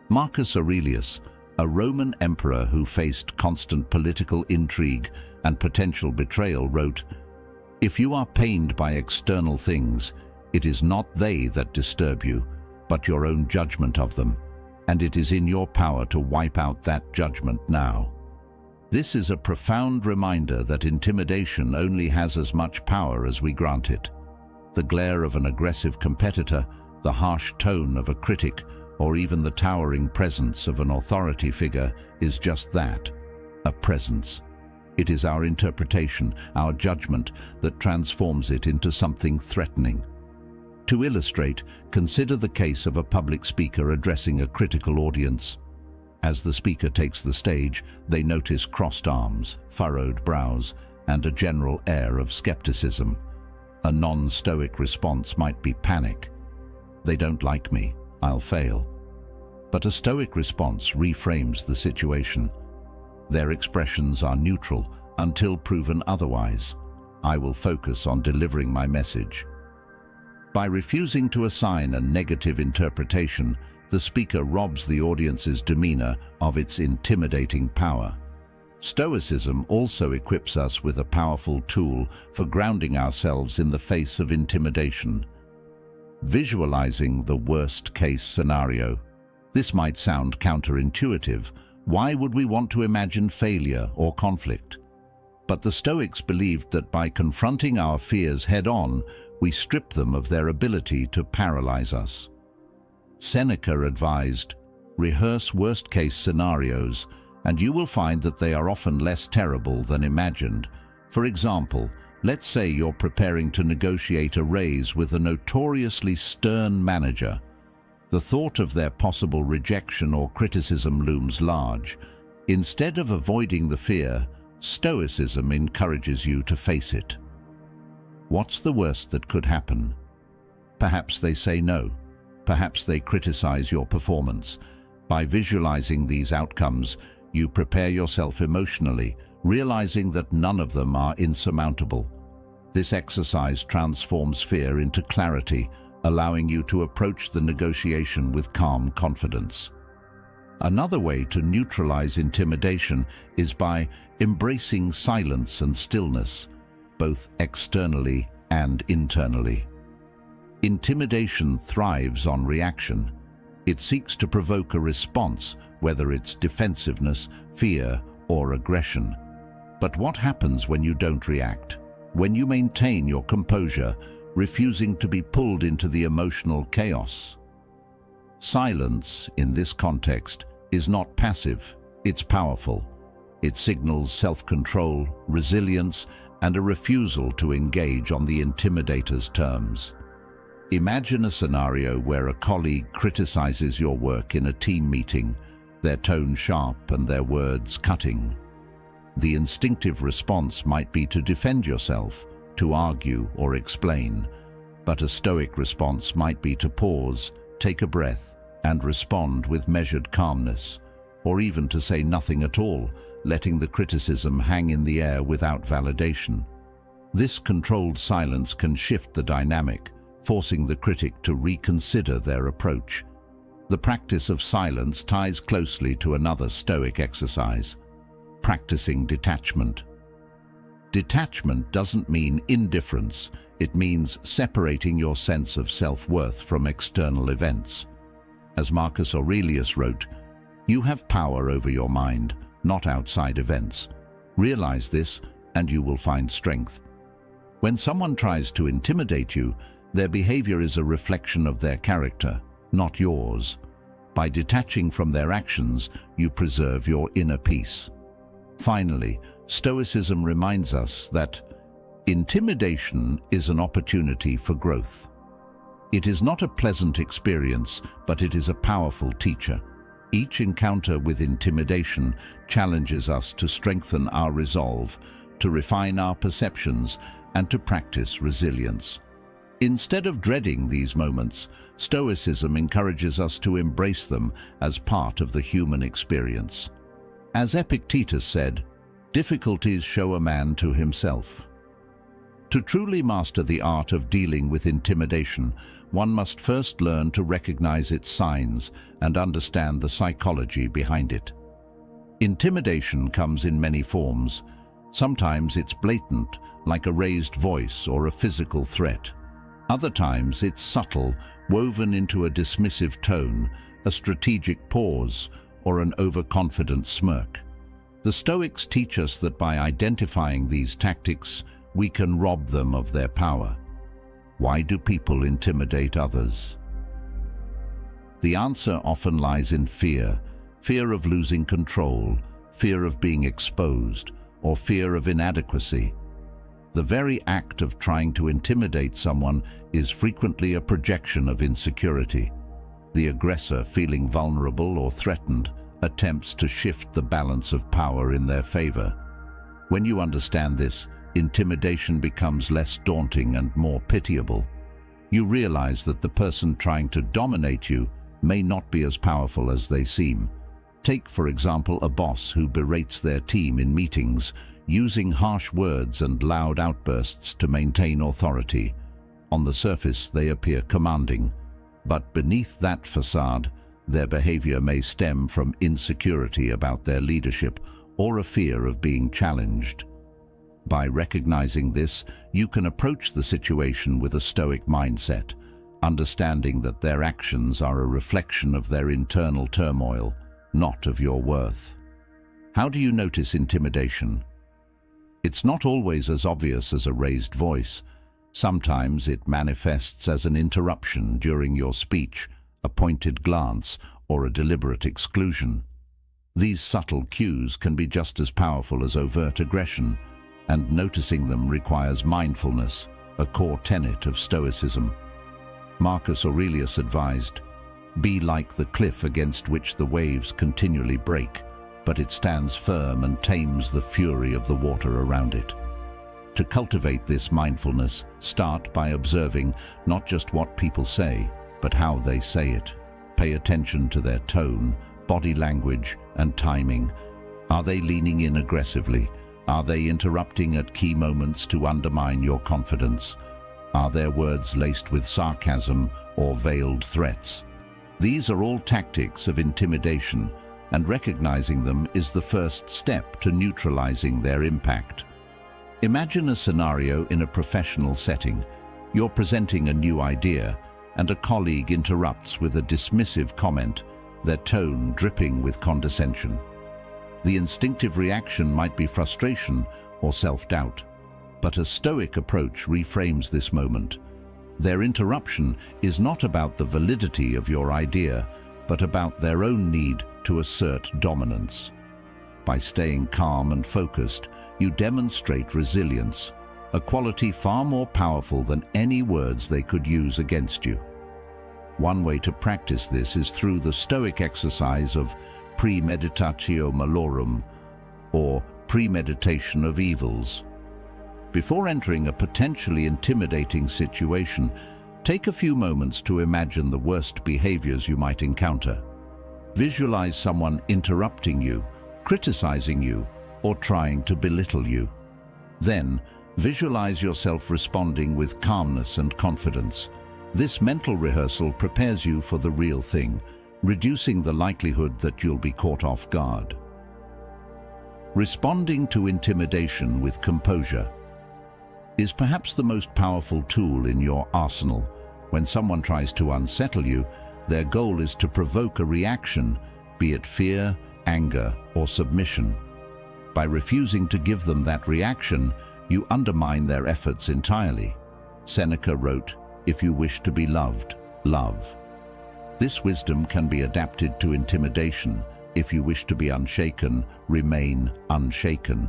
Marcus Aurelius, a Roman emperor who faced constant political intrigue and potential betrayal, wrote, "If you are pained by external things, it is not they that disturb you, but your own judgment of them, and it is in your power to wipe out that judgment now." This is a profound reminder that intimidation only has as much power as we grant it. The glare of an aggressive competitor, the harsh tone of a critic, or even the towering presence of an authority figure is just that, a presence. It is our interpretation, our judgment, that transforms it into something threatening. To illustrate, consider the case of a public speaker addressing a critical audience. As the speaker takes the stage, they notice crossed arms, furrowed brows, and a general air of skepticism. A non-Stoic response might be panic. "They don't like me, I'll fail." But a Stoic response reframes the situation. Their expressions are neutral until proven otherwise. "I will focus on delivering my message." By refusing to assign a negative interpretation, the speaker robs the audience's demeanor of its intimidating power. Stoicism also equips us with a powerful tool for grounding ourselves in the face of intimidation. Visualizing the worst-case scenario. This might sound counterintuitive. Why would we want to imagine failure or conflict? But the Stoics believed that by confronting our fears head-on, we strip them of their ability to paralyze us. Seneca advised, "Rehearse worst-case scenarios, and you will find that they are often less terrible than imagined." For example, let's say you're preparing to negotiate a raise with a notoriously stern manager. The thought of their possible rejection or criticism looms large. Instead of avoiding the fear, Stoicism encourages you to face it. What's the worst that could happen? Perhaps they say no. Perhaps they criticize your performance. By visualizing these outcomes, you prepare yourself emotionally, realizing that none of them are insurmountable. This exercise transforms fear into clarity, allowing you to approach the negotiation with calm confidence. Another way to neutralize intimidation is by embracing silence and stillness, both externally and internally. Intimidation thrives on reaction. It seeks to provoke a response, whether it's defensiveness, fear, or aggression. But what happens when you don't react? When you maintain your composure, refusing to be pulled into the emotional chaos? Silence, in this context, is not passive, it's powerful. It signals self-control, resilience, and a refusal to engage on the intimidator's terms. Imagine a scenario where a colleague criticizes your work in a team meeting, their tone sharp and their words cutting. The instinctive response might be to defend yourself, to argue or explain, but a Stoic response might be to pause, take a breath, and respond with measured calmness, or even to say nothing at all, letting the criticism hang in the air without validation. This controlled silence can shift the dynamic, forcing the critic to reconsider their approach. The practice of silence ties closely to another Stoic exercise: practicing detachment. Detachment doesn't mean indifference, it means separating your sense of self-worth from external events. As Marcus Aurelius wrote, "You have power over your mind, not outside events. Realize this, and you will find strength." When someone tries to intimidate you, their behavior is a reflection of their character, not yours. By detaching from their actions, you preserve your inner peace. Finally, Stoicism reminds us that intimidation is an opportunity for growth. It is not a pleasant experience, but it is a powerful teacher. Each encounter with intimidation challenges us to strengthen our resolve, to refine our perceptions, and to practice resilience. Instead of dreading these moments, Stoicism encourages us to embrace them as part of the human experience. As Epictetus said, "Difficulties show a man to himself." To truly master the art of dealing with intimidation, one must first learn to recognize its signs and understand the psychology behind it. Intimidation comes in many forms. Sometimes it's blatant, like a raised voice or a physical threat. Other times it's subtle, woven into a dismissive tone, a strategic pause, or an overconfident smirk. The Stoics teach us that by identifying these tactics, we can rob them of their power. Why do people intimidate others? The answer often lies in fear: fear of losing control, fear of being exposed, or fear of inadequacy. The very act of trying to intimidate someone is frequently a projection of insecurity. The aggressor, feeling vulnerable or threatened, attempts to shift the balance of power in their favor. When you understand this, intimidation becomes less daunting and more pitiable. You realize that the person trying to dominate you may not be as powerful as they seem. Take, for example, a boss who berates their team in meetings, using harsh words and loud outbursts to maintain authority. On the surface, they appear commanding, but beneath that facade, their behavior may stem from insecurity about their leadership or a fear of being challenged. By recognizing this, you can approach the situation with a Stoic mindset, understanding that their actions are a reflection of their internal turmoil, not of your worth. How do you notice intimidation? It's not always as obvious as a raised voice. Sometimes it manifests as an interruption during your speech, a pointed glance, or a deliberate exclusion. These subtle cues can be just as powerful as overt aggression, and noticing them requires mindfulness, a core tenet of Stoicism. Marcus Aurelius advised, "Be like the cliff against which the waves continually break, but it stands firm and tames the fury of the water around it." To cultivate this mindfulness, start by observing not just what people say, but how they say it. Pay attention to their tone, body language, and timing. Are they leaning in aggressively? Are they interrupting at key moments to undermine your confidence? Are their words laced with sarcasm or veiled threats? These are all tactics of intimidation, and recognizing them is the first step to neutralizing their impact. Imagine a scenario in a professional setting. You're presenting a new idea, and a colleague interrupts with a dismissive comment, their tone dripping with condescension. The instinctive reaction might be frustration or self-doubt, but a Stoic approach reframes this moment. Their interruption is not about the validity of your idea, but about their own need to assert dominance. By staying calm and focused, you demonstrate resilience, a quality far more powerful than any words they could use against you. One way to practice this is through the Stoic exercise of premeditatio malorum, or premeditation of evils. Before entering a potentially intimidating situation, take a few moments to imagine the worst behaviors you might encounter. Visualize someone interrupting you, criticizing you, or trying to belittle you. Then, visualize yourself responding with calmness and confidence. This mental rehearsal prepares you for the real thing, reducing the likelihood that you'll be caught off guard. Responding to intimidation with composure is perhaps the most powerful tool in your arsenal. When someone tries to unsettle you, their goal is to provoke a reaction, be it fear, anger, or submission. By refusing to give them that reaction, you undermine their efforts entirely. Seneca wrote, "If you wish to be loved, love." This wisdom can be adapted to intimidation. If you wish to be unshaken, remain unshaken.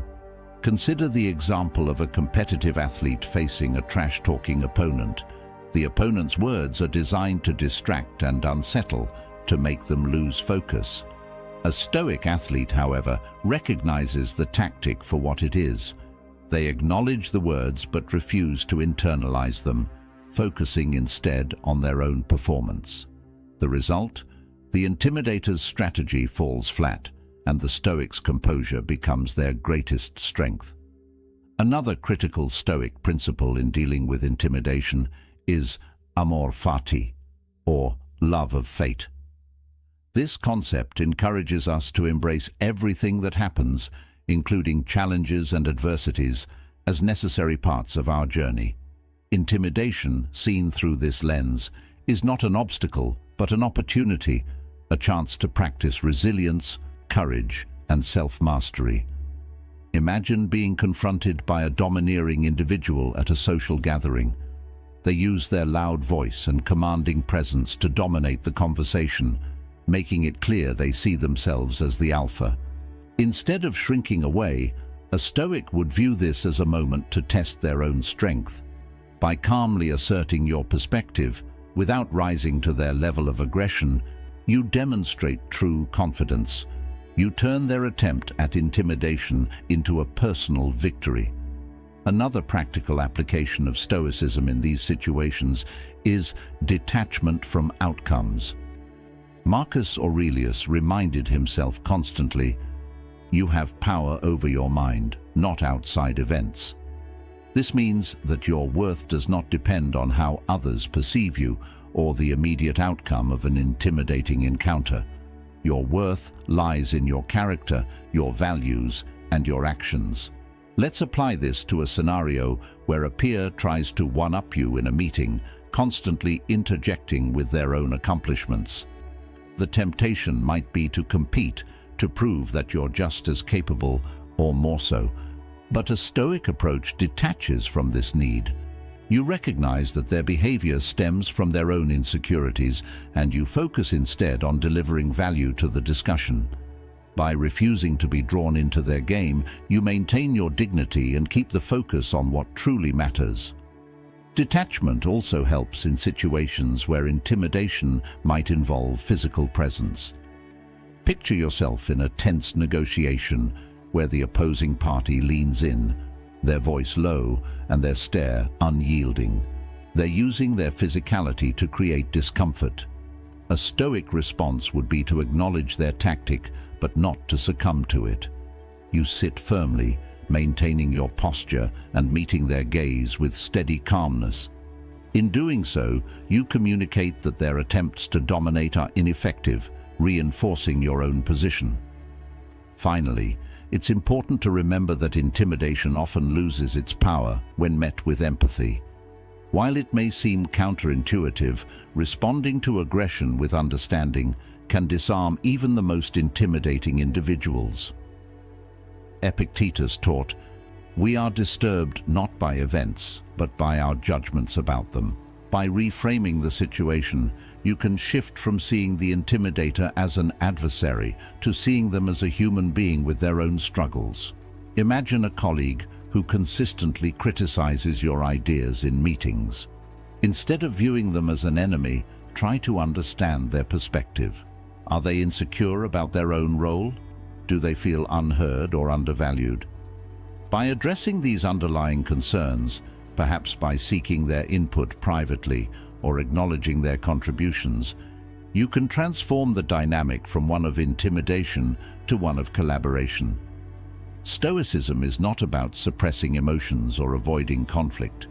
Consider the example of a competitive athlete facing a trash-talking opponent. The opponent's words are designed to distract and unsettle, to make them lose focus. A Stoic athlete, however, recognizes the tactic for what it is. They acknowledge the words but refuse to internalize them, focusing instead on their own performance. The result? The intimidator's strategy falls flat, and the Stoic's composure becomes their greatest strength. Another critical Stoic principle in dealing with intimidation is Amor Fati, or love of fate. This concept encourages us to embrace everything that happens, including challenges and adversities, as necessary parts of our journey. Intimidation, seen through this lens, is not an obstacle, but an opportunity, a chance to practice resilience, courage, and self-mastery. Imagine being confronted by a domineering individual at a social gathering. They use their loud voice and commanding presence to dominate the conversation, making it clear they see themselves as the alpha. Instead of shrinking away, a Stoic would view this as a moment to test their own strength. By calmly asserting your perspective, without rising to their level of aggression, you demonstrate true confidence. You turn their attempt at intimidation into a personal victory. Another practical application of Stoicism in these situations is detachment from outcomes. Marcus Aurelius reminded himself constantly, "You have power over your mind, not outside events." This means that your worth does not depend on how others perceive you or the immediate outcome of an intimidating encounter. Your worth lies in your character, your values, and your actions. Let's apply this to a scenario where a peer tries to one-up you in a meeting, constantly interjecting with their own accomplishments. The temptation might be to compete, to prove that you're just as capable or more so. But a Stoic approach detaches from this need. You recognize that their behavior stems from their own insecurities, and you focus instead on delivering value to the discussion. By refusing to be drawn into their game, you maintain your dignity and keep the focus on what truly matters. Detachment also helps in situations where intimidation might involve physical presence. Picture yourself in a tense negotiation where the opposing party leans in, their voice low and their stare unyielding. They're using their physicality to create discomfort. A Stoic response would be to acknowledge their tactic, but not to succumb to it. You sit firmly, maintaining your posture and meeting their gaze with steady calmness. In doing so, you communicate that their attempts to dominate are ineffective, reinforcing your own position. Finally, it's important to remember that intimidation often loses its power when met with empathy. While it may seem counterintuitive, responding to aggression with understanding can disarm even the most intimidating individuals. Epictetus taught, "We are disturbed not by events, but by our judgments about them." By reframing the situation, you can shift from seeing the intimidator as an adversary to seeing them as a human being with their own struggles. Imagine a colleague who consistently criticizes your ideas in meetings. Instead of viewing them as an enemy, try to understand their perspective. Are they insecure about their own role? Do they feel unheard or undervalued? By addressing these underlying concerns, perhaps by seeking their input privately or acknowledging their contributions, you can transform the dynamic from one of intimidation to one of collaboration. Stoicism is not about suppressing emotions or avoiding conflict.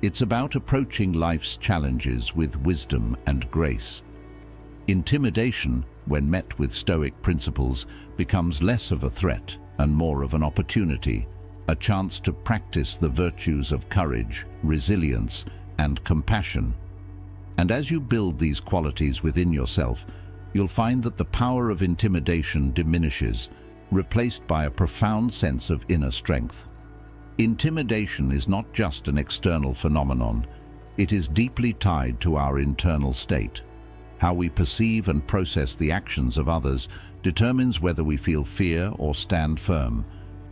It's about approaching life's challenges with wisdom and grace. Intimidation, when met with Stoic principles, becomes less of a threat and more of an opportunity, a chance to practice the virtues of courage, resilience, and compassion. And as you build these qualities within yourself, you'll find that the power of intimidation diminishes, replaced by a profound sense of inner strength. Intimidation is not just an external phenomenon, it is deeply tied to our internal state. How we perceive and process the actions of others determines whether we feel fear or stand firm.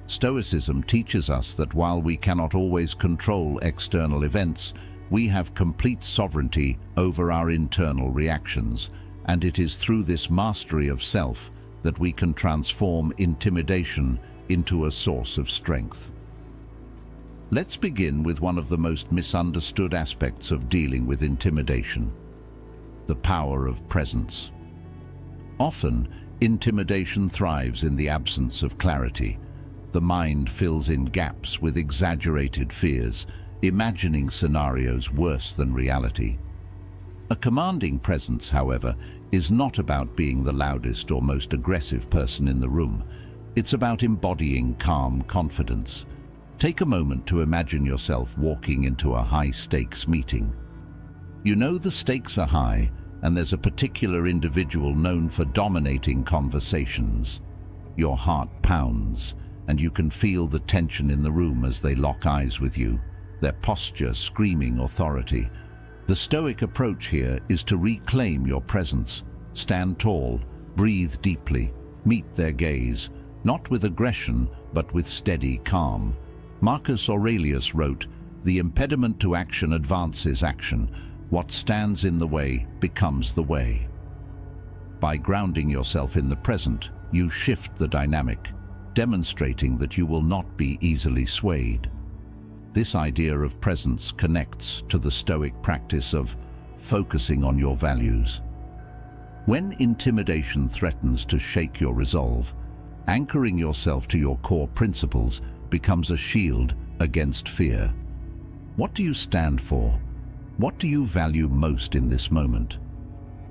Stoicism teaches us that while we cannot always control external events, we have complete sovereignty over our internal reactions, and it is through this mastery of self that we can transform intimidation into a source of strength. Let's begin with one of the most misunderstood aspects of dealing with intimidation: the power of presence. Often, intimidation thrives in the absence of clarity. The mind fills in gaps with exaggerated fears, imagining scenarios worse than reality. A commanding presence, however, is not about being the loudest or most aggressive person in the room. It's about embodying calm confidence. Take a moment to imagine yourself walking into a high-stakes meeting. You know the stakes are high, and there's a particular individual known for dominating conversations. Your heart pounds, and you can feel the tension in the room as they lock eyes with you, their posture screaming authority. The Stoic approach here is to reclaim your presence. Stand tall, breathe deeply, meet their gaze, not with aggression, but with steady calm. Marcus Aurelius wrote, "The impediment to action advances action. What stands in the way becomes the way." By grounding yourself in the present, you shift the dynamic, demonstrating that you will not be easily swayed. This idea of presence connects to the Stoic practice of focusing on your values. When intimidation threatens to shake your resolve, anchoring yourself to your core principles becomes a shield against fear. What do you stand for? What do you value most in this moment?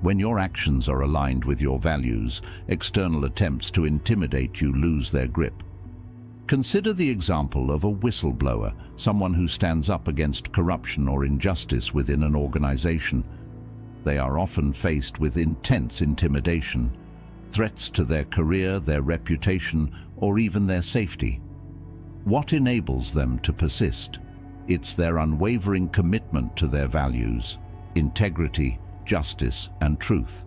When your actions are aligned with your values, external attempts to intimidate you lose their grip. Consider the example of a whistleblower, someone who stands up against corruption or injustice within an organization. They are often faced with intense intimidation, threats to their career, their reputation, or even their safety. What enables them to persist? It's their unwavering commitment to their values, integrity, justice, and truth.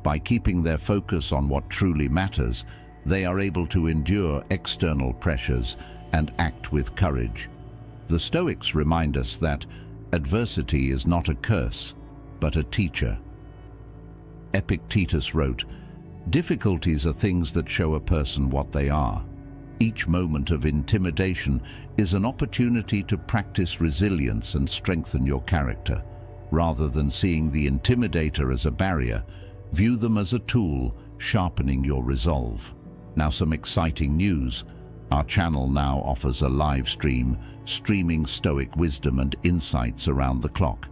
By keeping their focus on what truly matters, they are able to endure external pressures and act with courage. The Stoics remind us that adversity is not a curse, but a teacher. Epictetus wrote, "Difficulties are things that show a person what they are." Each moment of intimidation is an opportunity to practice resilience and strengthen your character. Rather than seeing the intimidator as a barrier, view them as a tool, sharpening your resolve. Now, some exciting news. Our channel now offers a live stream, streaming Stoic wisdom and insights around the clock.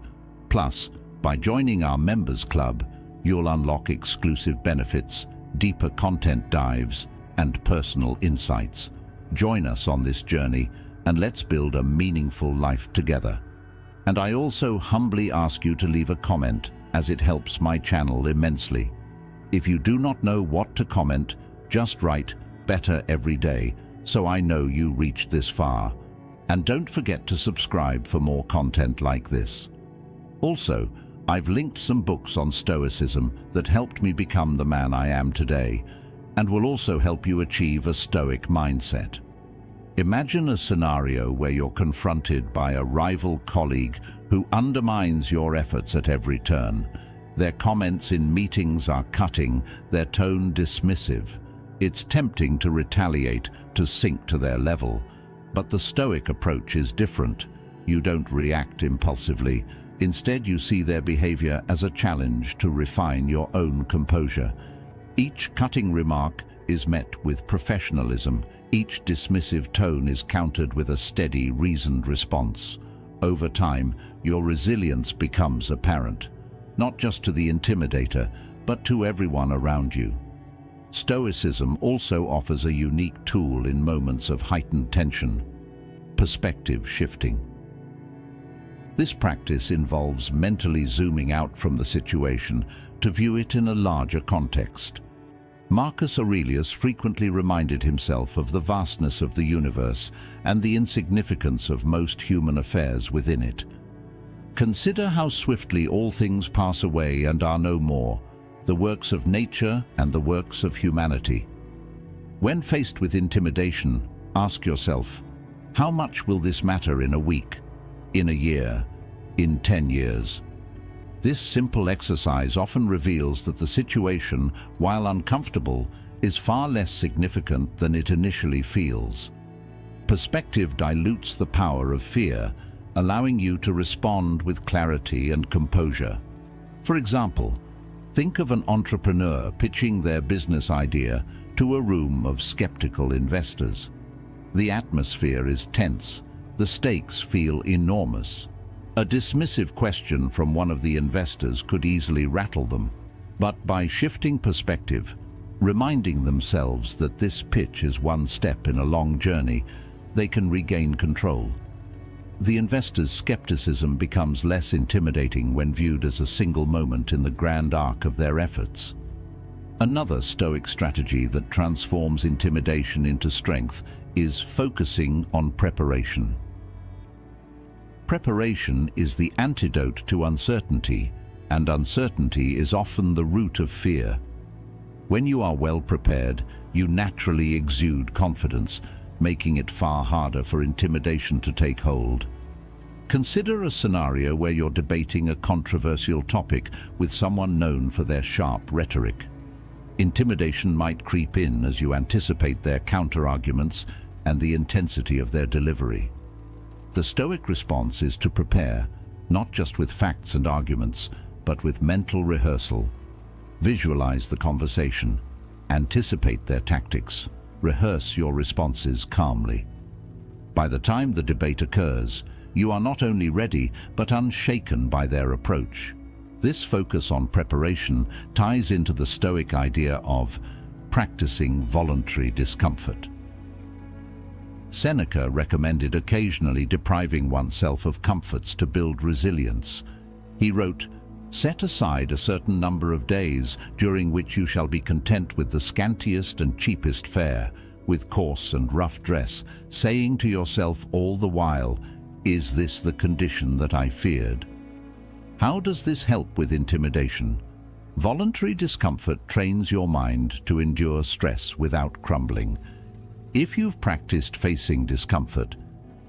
Plus, by joining our members club, you'll unlock exclusive benefits, deeper content dives, and personal insights. Join us on this journey, and let's build a meaningful life together. And I also humbly ask you to leave a comment, as it helps my channel immensely. If you do not know what to comment, just write "better every day" so I know you reached this far. And don't forget to subscribe for more content like this. Also, I've linked some books on Stoicism that helped me become the man I am today, and will also help you achieve a Stoic mindset. Imagine a scenario where you're confronted by a rival colleague who undermines your efforts at every turn. Their comments in meetings are cutting, their tone dismissive. It's tempting to retaliate, to sink to their level. But the Stoic approach is different. You don't react impulsively. Instead, you see their behavior as a challenge to refine your own composure. Each cutting remark is met with professionalism. Each dismissive tone is countered with a steady, reasoned response. Over time, your resilience becomes apparent, not just to the intimidator, but to everyone around you. Stoicism also offers a unique tool in moments of heightened tension: perspective shifting. This practice involves mentally zooming out from the situation to view it in a larger context. Marcus Aurelius frequently reminded himself of the vastness of the universe and the insignificance of most human affairs within it. Consider how swiftly all things pass away and are no more, the works of nature and the works of humanity. When faced with intimidation, ask yourself, how much will this matter in a week, in a year, in 10 years? This simple exercise often reveals that the situation, while uncomfortable, is far less significant than it initially feels. Perspective dilutes the power of fear, allowing you to respond with clarity and composure. For example, think of an entrepreneur pitching their business idea to a room of skeptical investors. The atmosphere is tense. The stakes feel enormous. A dismissive question from one of the investors could easily rattle them, but by shifting perspective, reminding themselves that this pitch is one step in a long journey, they can regain control. The investor's skepticism becomes less intimidating when viewed as a single moment in the grand arc of their efforts. Another Stoic strategy that transforms intimidation into strength is focusing on preparation. Preparation is the antidote to uncertainty, and uncertainty is often the root of fear. When you are well prepared, you naturally exude confidence, making it far harder for intimidation to take hold. Consider a scenario where you're debating a controversial topic with someone known for their sharp rhetoric. Intimidation might creep in as you anticipate their counter-arguments and the intensity of their delivery. The Stoic response is to prepare, not just with facts and arguments, but with mental rehearsal. Visualize the conversation, anticipate their tactics, rehearse your responses calmly. By the time the debate occurs, you are not only ready, but unshaken by their approach. This focus on preparation ties into the Stoic idea of practicing voluntary discomfort. Seneca recommended occasionally depriving oneself of comforts to build resilience. He wrote, "Set aside a certain number of days during which you shall be content with the scantiest and cheapest fare, with coarse and rough dress, saying to yourself all the while, 'Is this the condition that I feared?'" How does this help with intimidation? Voluntary discomfort trains your mind to endure stress without crumbling. If you've practiced facing discomfort,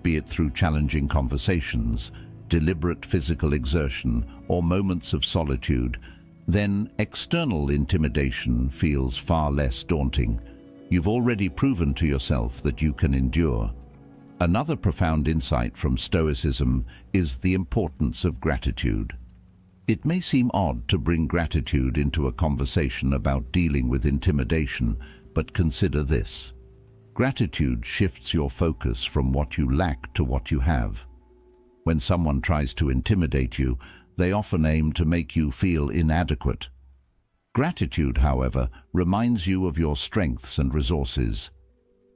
be it through challenging conversations, deliberate physical exertion, or moments of solitude, then external intimidation feels far less daunting. You've already proven to yourself that you can endure. Another profound insight from Stoicism is the importance of gratitude. It may seem odd to bring gratitude into a conversation about dealing with intimidation, but consider this. Gratitude shifts your focus from what you lack to what you have. When someone tries to intimidate you, they often aim to make you feel inadequate. Gratitude, however, reminds you of your strengths and resources.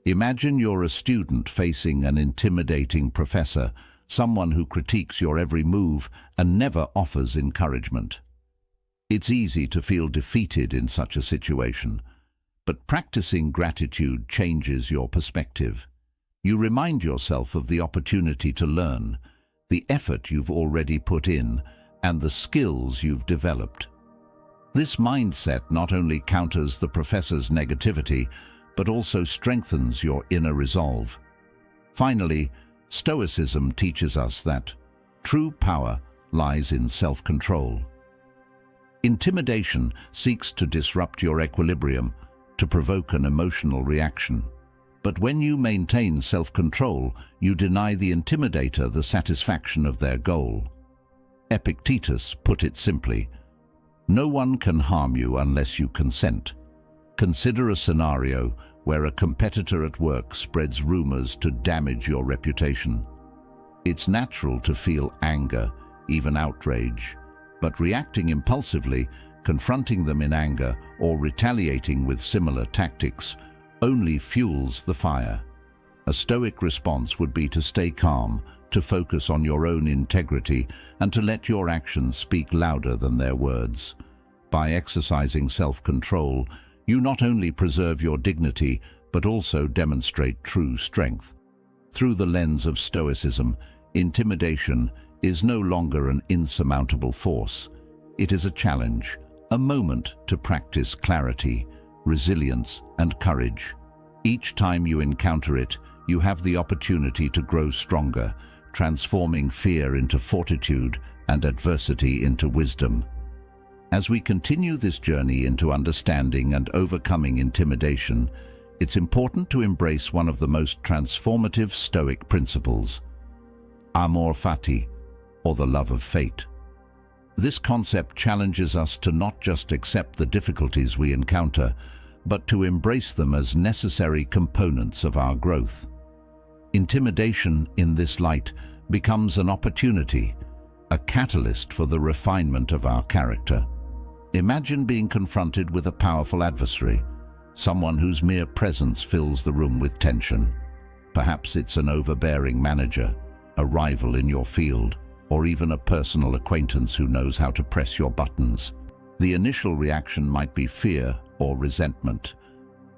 Imagine you're a student facing an intimidating professor, someone who critiques your every move and never offers encouragement. It's easy to feel defeated in such a situation, but practicing gratitude changes your perspective. You remind yourself of the opportunity to learn, the effort you've already put in, and the skills you've developed. This mindset not only counters the professor's negativity, but also strengthens your inner resolve. Finally, Stoicism teaches us that true power lies in self-control. Intimidation seeks to disrupt your equilibrium, to provoke an emotional reaction. But when you maintain self-control, you deny the intimidator the satisfaction of their goal. Epictetus put it simply, "No one can harm you unless you consent." Consider a scenario where a competitor at work spreads rumors to damage your reputation. It's natural to feel anger, even outrage, but reacting impulsively, confronting them in anger, or retaliating with similar tactics only fuels the fire. A Stoic response would be to stay calm, to focus on your own integrity, and to let your actions speak louder than their words. By exercising self-control, you not only preserve your dignity, but also demonstrate true strength. Through the lens of Stoicism, intimidation is no longer an insurmountable force. It is a challenge, a moment to practice clarity, resilience, and courage. Each time you encounter it, you have the opportunity to grow stronger, transforming fear into fortitude and adversity into wisdom. As we continue this journey into understanding and overcoming intimidation, it's important to embrace one of the most transformative Stoic principles, Amor Fati, or the love of fate. This concept challenges us to not just accept the difficulties we encounter, but to embrace them as necessary components of our growth. Intimidation, in this light, becomes an opportunity, a catalyst for the refinement of our character. Imagine being confronted with a powerful adversary, someone whose mere presence fills the room with tension. Perhaps it's an overbearing manager, a rival in your field, or even a personal acquaintance who knows how to press your buttons. The initial reaction might be fear or resentment.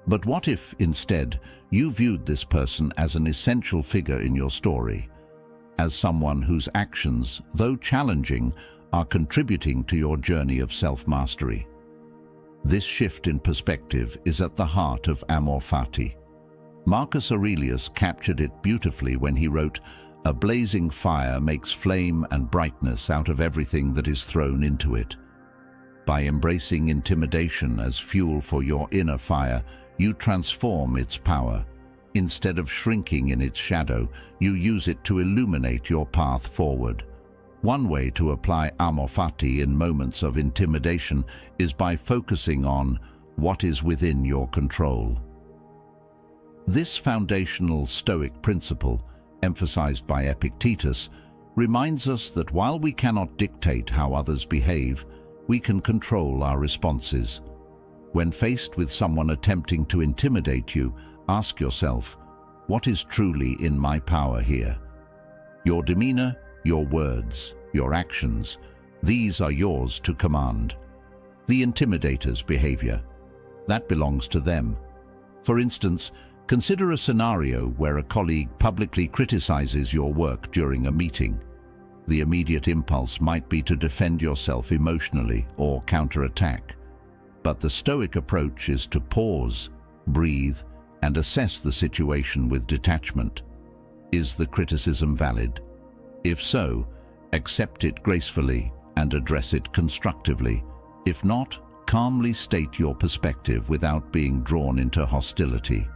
But what if, instead, you viewed this person as an essential figure in your story, as someone whose actions, though challenging, are contributing to your journey of self-mastery? This shift in perspective is at the heart of Amor Fati. Marcus Aurelius captured it beautifully when he wrote, "A blazing fire makes flame and brightness out of everything that is thrown into it." By embracing intimidation as fuel for your inner fire, you transform its power. Instead of shrinking in its shadow, you use it to illuminate your path forward. One way to apply Amor Fati in moments of intimidation is by focusing on what is within your control. This foundational Stoic principle, emphasized by Epictetus, reminds us that while we cannot dictate how others behave, we can control our responses. When faced with someone attempting to intimidate you, ask yourself, what is truly in my power here? Your demeanor, your words, your actions, these are yours to command. The intimidator's behavior, that belongs to them. For instance, consider a scenario where a colleague publicly criticizes your work during a meeting. The immediate impulse might be to defend yourself emotionally or counterattack. But the Stoic approach is to pause, breathe, and assess the situation with detachment. Is the criticism valid? If so, accept it gracefully and address it constructively. If not, calmly state your perspective without being drawn into hostility.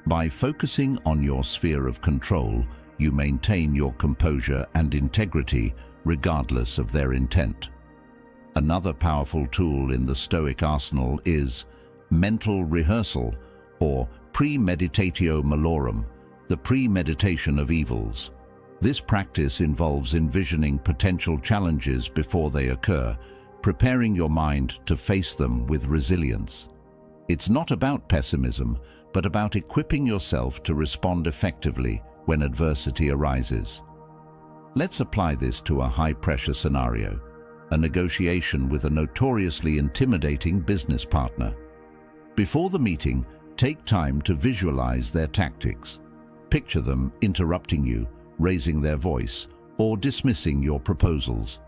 By focusing on your sphere of control, you maintain your composure and integrity regardless of their intent. Another powerful tool in the Stoic arsenal is mental rehearsal, or premeditatio malorum, the premeditation of evils. This practice involves envisioning potential challenges before they occur, preparing your mind to face them with resilience. It's not about pessimism, but about equipping yourself to respond effectively when adversity arises. Let's apply this to a high-pressure scenario, a negotiation with a notoriously intimidating business partner. Before the meeting, take time to visualize their tactics. Picture them interrupting you, raising their voice, or dismissing your proposals.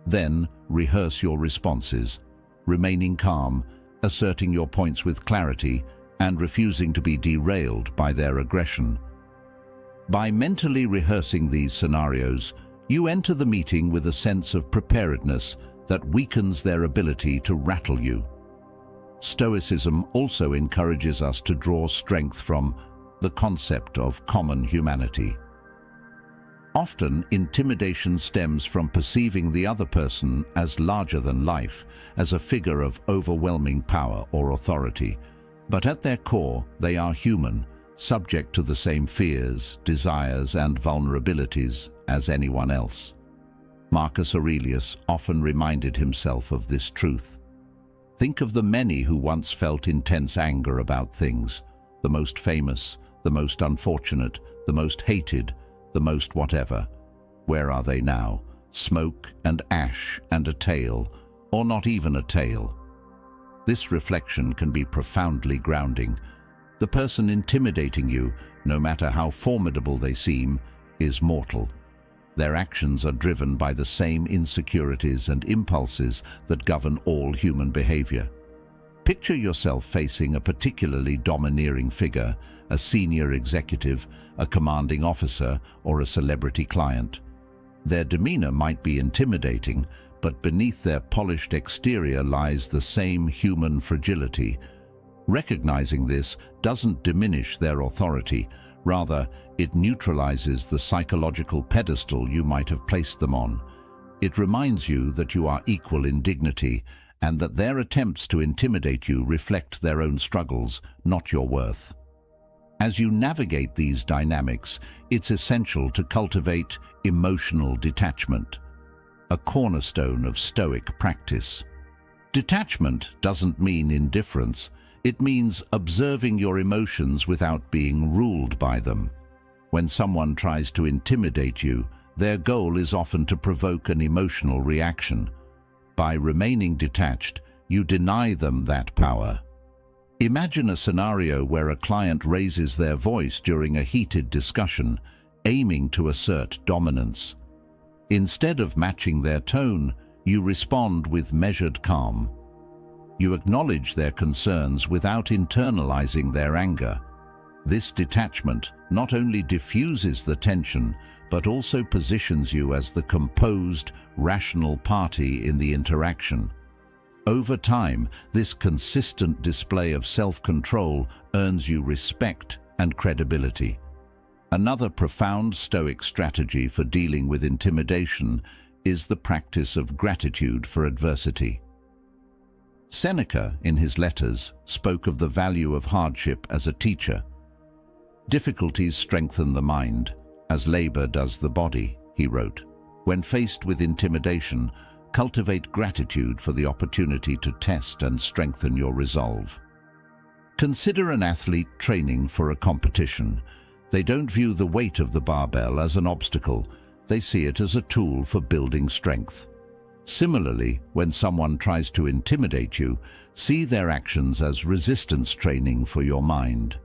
Then, rehearse your responses, remaining calm, asserting your points with clarity, and refusing to be derailed by their aggression. By mentally rehearsing these scenarios, you enter the meeting with a sense of preparedness that weakens their ability to rattle you. Stoicism also encourages us to draw strength from the concept of common humanity. Often, intimidation stems from perceiving the other person as larger than life, as a figure of overwhelming power or authority. But at their core, they are human, subject to the same fears, desires, and vulnerabilities as anyone else. Marcus Aurelius often reminded himself of this truth. Think of the many who once felt intense anger about things, the most famous, the most unfortunate, the most hated, the most whatever. Where are they now? Smoke and ash and a tale, or not even a tale. This reflection can be profoundly grounding. The person intimidating you, no matter how formidable they seem, is mortal. Their actions are driven by the same insecurities and impulses that govern all human behavior. Picture yourself facing a particularly domineering figure, a senior executive, a commanding officer, or a celebrity client. Their demeanor might be intimidating, but beneath their polished exterior lies the same human fragility. Recognizing this doesn't diminish their authority. Rather, it neutralizes the psychological pedestal you might have placed them on. It reminds you that you are equal in dignity, and that their attempts to intimidate you reflect their own struggles, not your worth. As you navigate these dynamics, it's essential to cultivate emotional detachment, a cornerstone of Stoic practice. Detachment doesn't mean indifference. It means observing your emotions without being ruled by them. When someone tries to intimidate you, their goal is often to provoke an emotional reaction. By remaining detached, you deny them that power. Imagine a scenario where a client raises their voice during a heated discussion, aiming to assert dominance. Instead of matching their tone, you respond with measured calm. You acknowledge their concerns without internalizing their anger. This detachment not only diffuses the tension, but also positions you as the composed, rational party in the interaction. Over time, this consistent display of self-control earns you respect and credibility. Another profound Stoic strategy for dealing with intimidation is the practice of gratitude for adversity. Seneca, in his letters, spoke of the value of hardship as a teacher. "Difficulties strengthen the mind, as labor does the body," he wrote. When faced with intimidation, cultivate gratitude for the opportunity to test and strengthen your resolve. Consider an athlete training for a competition. They don't view the weight of the barbell as an obstacle. They see it as a tool for building strength. Similarly, when someone tries to intimidate you, see their actions as resistance training for your mind.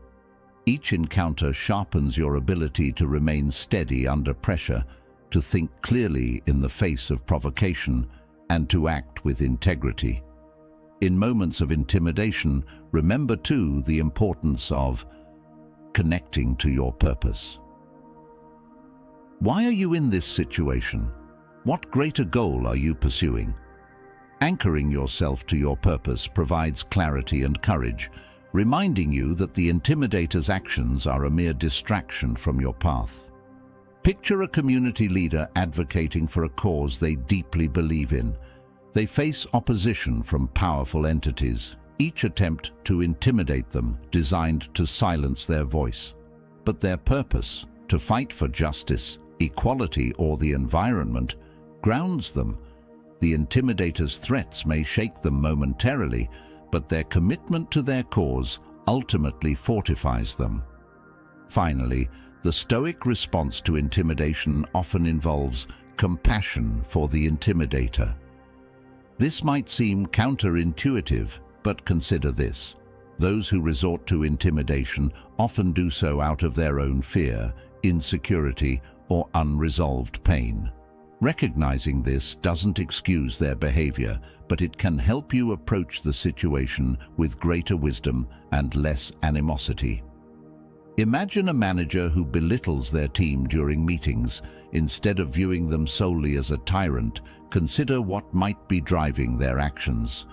Each encounter sharpens your ability to remain steady under pressure, to think clearly in the face of provocation, and to act with integrity. In moments of intimidation, remember too the importance of connecting to your purpose. Why are you in this situation? What greater goal are you pursuing? Anchoring yourself to your purpose provides clarity and courage, reminding you that the intimidator's actions are a mere distraction from your path. Picture a community leader advocating for a cause they deeply believe in. They face opposition from powerful entities, each attempt to intimidate them, designed to silence their voice. But their purpose, to fight for justice, equality, or the environment, grounds them. The intimidator's threats may shake them momentarily, but their commitment to their cause ultimately fortifies them. Finally, The Stoic response to intimidation often involves compassion for the intimidator. This might seem counterintuitive, but consider this. Those who resort to intimidation often do so out of their own fear, insecurity, or unresolved pain. Recognizing this doesn't excuse their behavior, but it can help you approach the situation with greater wisdom and less animosity. Imagine a manager who belittles their team during meetings. Instead of viewing them solely as a tyrant, consider what might be driving their actions.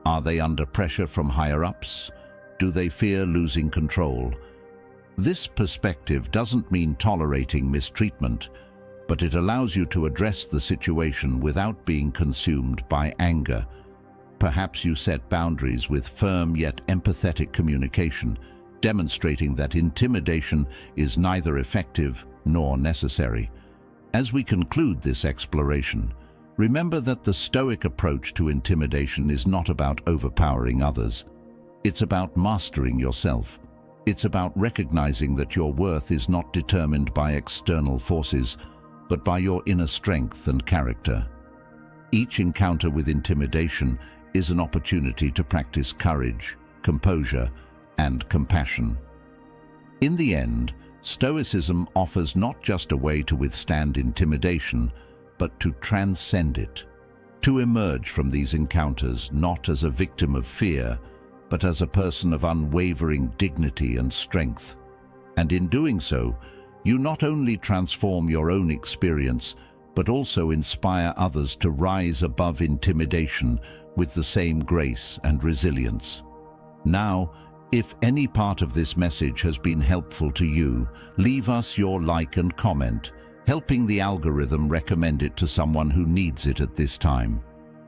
Are they under pressure from higher-ups? Do they fear losing control? This perspective doesn't mean tolerating mistreatment, but it allows you to address the situation without being consumed by anger. Perhaps you set boundaries with firm yet empathetic communication, demonstrating that intimidation is neither effective nor necessary. As we conclude this exploration, remember that the Stoic approach to intimidation is not about overpowering others. It's about mastering yourself. It's about recognizing that your worth is not determined by external forces, but by your inner strength and character. Each encounter with intimidation is an opportunity to practice courage, composure, and compassion. In the end, Stoicism offers not just a way to withstand intimidation, but to transcend it, to emerge from these encounters not as a victim of fear, but as a person of unwavering dignity and strength. And in doing so, you not only transform your own experience, but also inspire others to rise above intimidation with the same grace and resilience. Now, if any part of this message has been helpful to you, leave us your like and comment, helping the algorithm recommend it to someone who needs it at this time.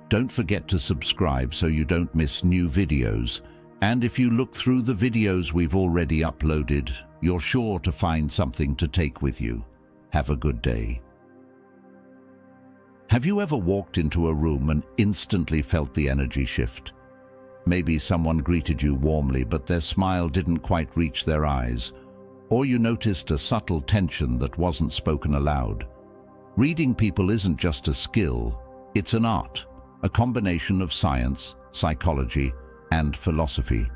Don't forget to subscribe so you don't miss new videos. And if you look through the videos we've already uploaded, you're sure to find something to take with you. Have a good day. Have you ever walked into a room and instantly felt the energy shift? Maybe someone greeted you warmly, but their smile didn't quite reach their eyes. Or you noticed a subtle tension that wasn't spoken aloud. Reading people isn't just a skill, it's an art, a combination of science, psychology, and philosophy.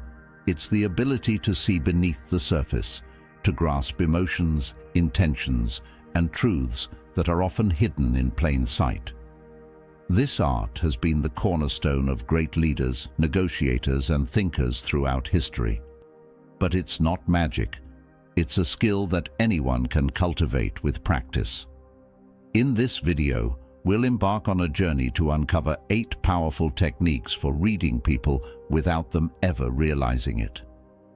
It's the ability to see beneath the surface, to grasp emotions, intentions, and truths that are often hidden in plain sight. This art has been the cornerstone of great leaders, negotiators, and thinkers throughout history. But it's not magic. It's a skill that anyone can cultivate with practice. In this video, we'll embark on a journey to uncover 8 powerful techniques for reading people without them ever realizing it.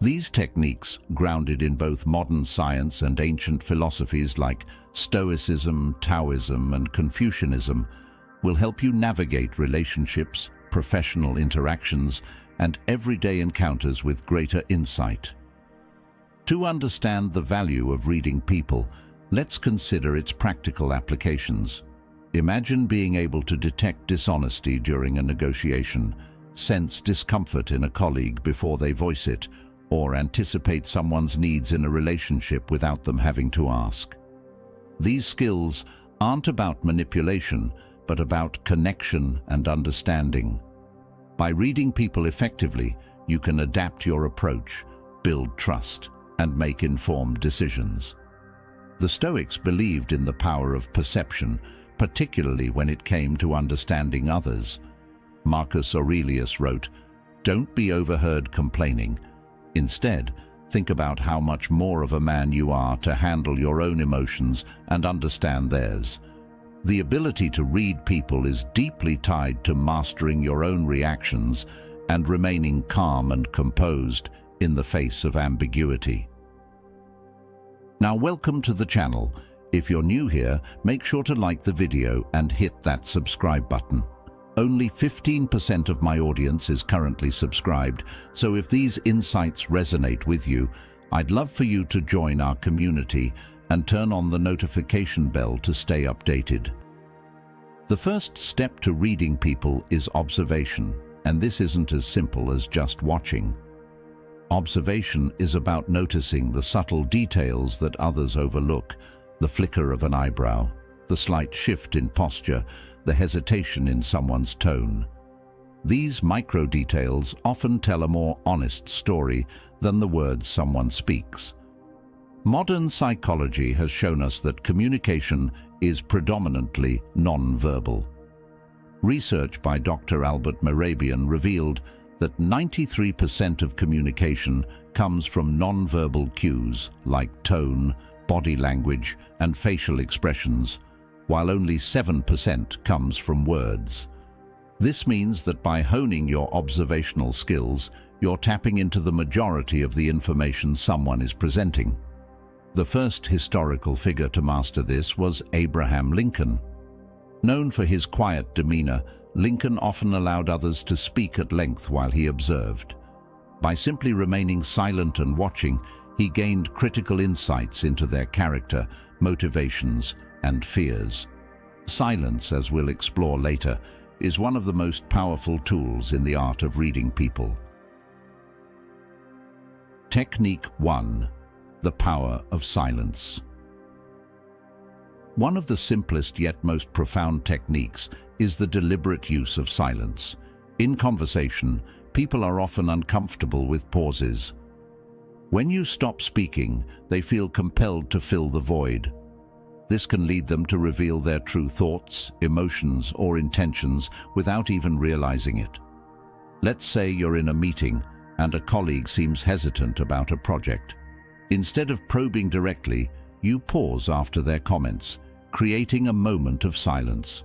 These techniques, grounded in both modern science and ancient philosophies like Stoicism, Taoism, and Confucianism, will help you navigate relationships, professional interactions, and everyday encounters with greater insight. To understand the value of reading people, let's consider its practical applications. Imagine being able to detect dishonesty during a negotiation, sense discomfort in a colleague before they voice it, or anticipate someone's needs in a relationship without them having to ask. These skills aren't about manipulation, but about connection and understanding. By reading people effectively, you can adapt your approach, build trust, and make informed decisions. The Stoics believed in the power of perception, particularly when it came to understanding others. Marcus Aurelius wrote, "Don't be overheard complaining. Instead, think about how much more of a man you are to handle your own emotions and understand theirs." The ability to read people is deeply tied to mastering your own reactions and remaining calm and composed in the face of ambiguity. Now, welcome to the channel. If you're new here, make sure to like the video and hit that subscribe button. Only 15% of my audience is currently subscribed, so if these insights resonate with you, I'd love for you to join our community and turn on the notification bell to stay updated. The first step to reading people is observation, and this isn't as simple as just watching. Observation is about noticing the subtle details that others overlook, the flicker of an eyebrow, the slight shift in posture, the hesitation in someone's tone. These micro-details often tell a more honest story than the words someone speaks. Modern psychology has shown us that communication is predominantly non-verbal. Research by Dr. Albert Mehrabian revealed that 93% of communication comes from non-verbal cues like tone, body language, and facial expressions, while only 7% comes from words. This means that by honing your observational skills, you're tapping into the majority of the information someone is presenting. The first historical figure to master this was Abraham Lincoln. Known for his quiet demeanor, Lincoln often allowed others to speak at length while he observed. By simply remaining silent and watching, he gained critical insights into their character, motivations, and fears. Silence, as we'll explore later, is one of the most powerful tools in the art of reading people. Technique 1. The power of silence. One of the simplest yet most profound techniques is the deliberate use of silence. In conversation, people are often uncomfortable with pauses. When you stop speaking, they feel compelled to fill the void. This can lead them to reveal their true thoughts, emotions, or intentions without even realizing it. Let's say you're in a meeting and a colleague seems hesitant about a project. Instead of probing directly, you pause after their comments, creating a moment of silence.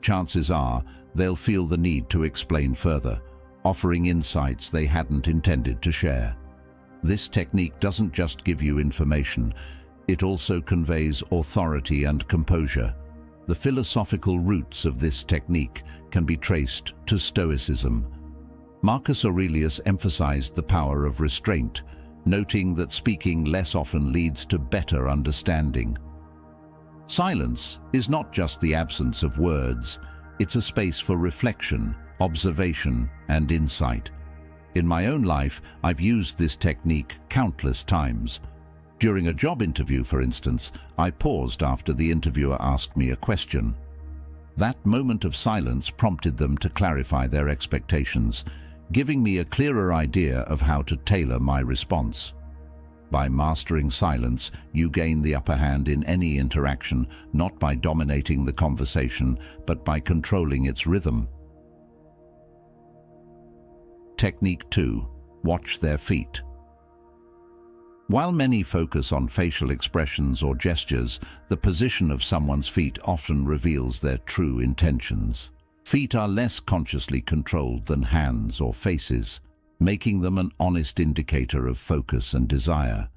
Chances are they'll feel the need to explain further, offering insights they hadn't intended to share. This technique doesn't just give you information, it also conveys authority and composure. The philosophical roots of this technique can be traced to Stoicism. Marcus Aurelius emphasized the power of restraint, noting that speaking less often leads to better understanding. Silence is not just the absence of words, it's a space for reflection, observation, and insight. In my own life, I've used this technique countless times. During a job interview, for instance, I paused after the interviewer asked me a question. That moment of silence prompted them to clarify their expectations, giving me a clearer idea of how to tailor my response. By mastering silence, you gain the upper hand in any interaction, not by dominating the conversation, but by controlling its rhythm. Technique 2. Watch their feet. While many focus on facial expressions or gestures, the position of someone's feet often reveals their true intentions. Feet are less consciously controlled than hands or faces, making them an honest indicator of focus and desire.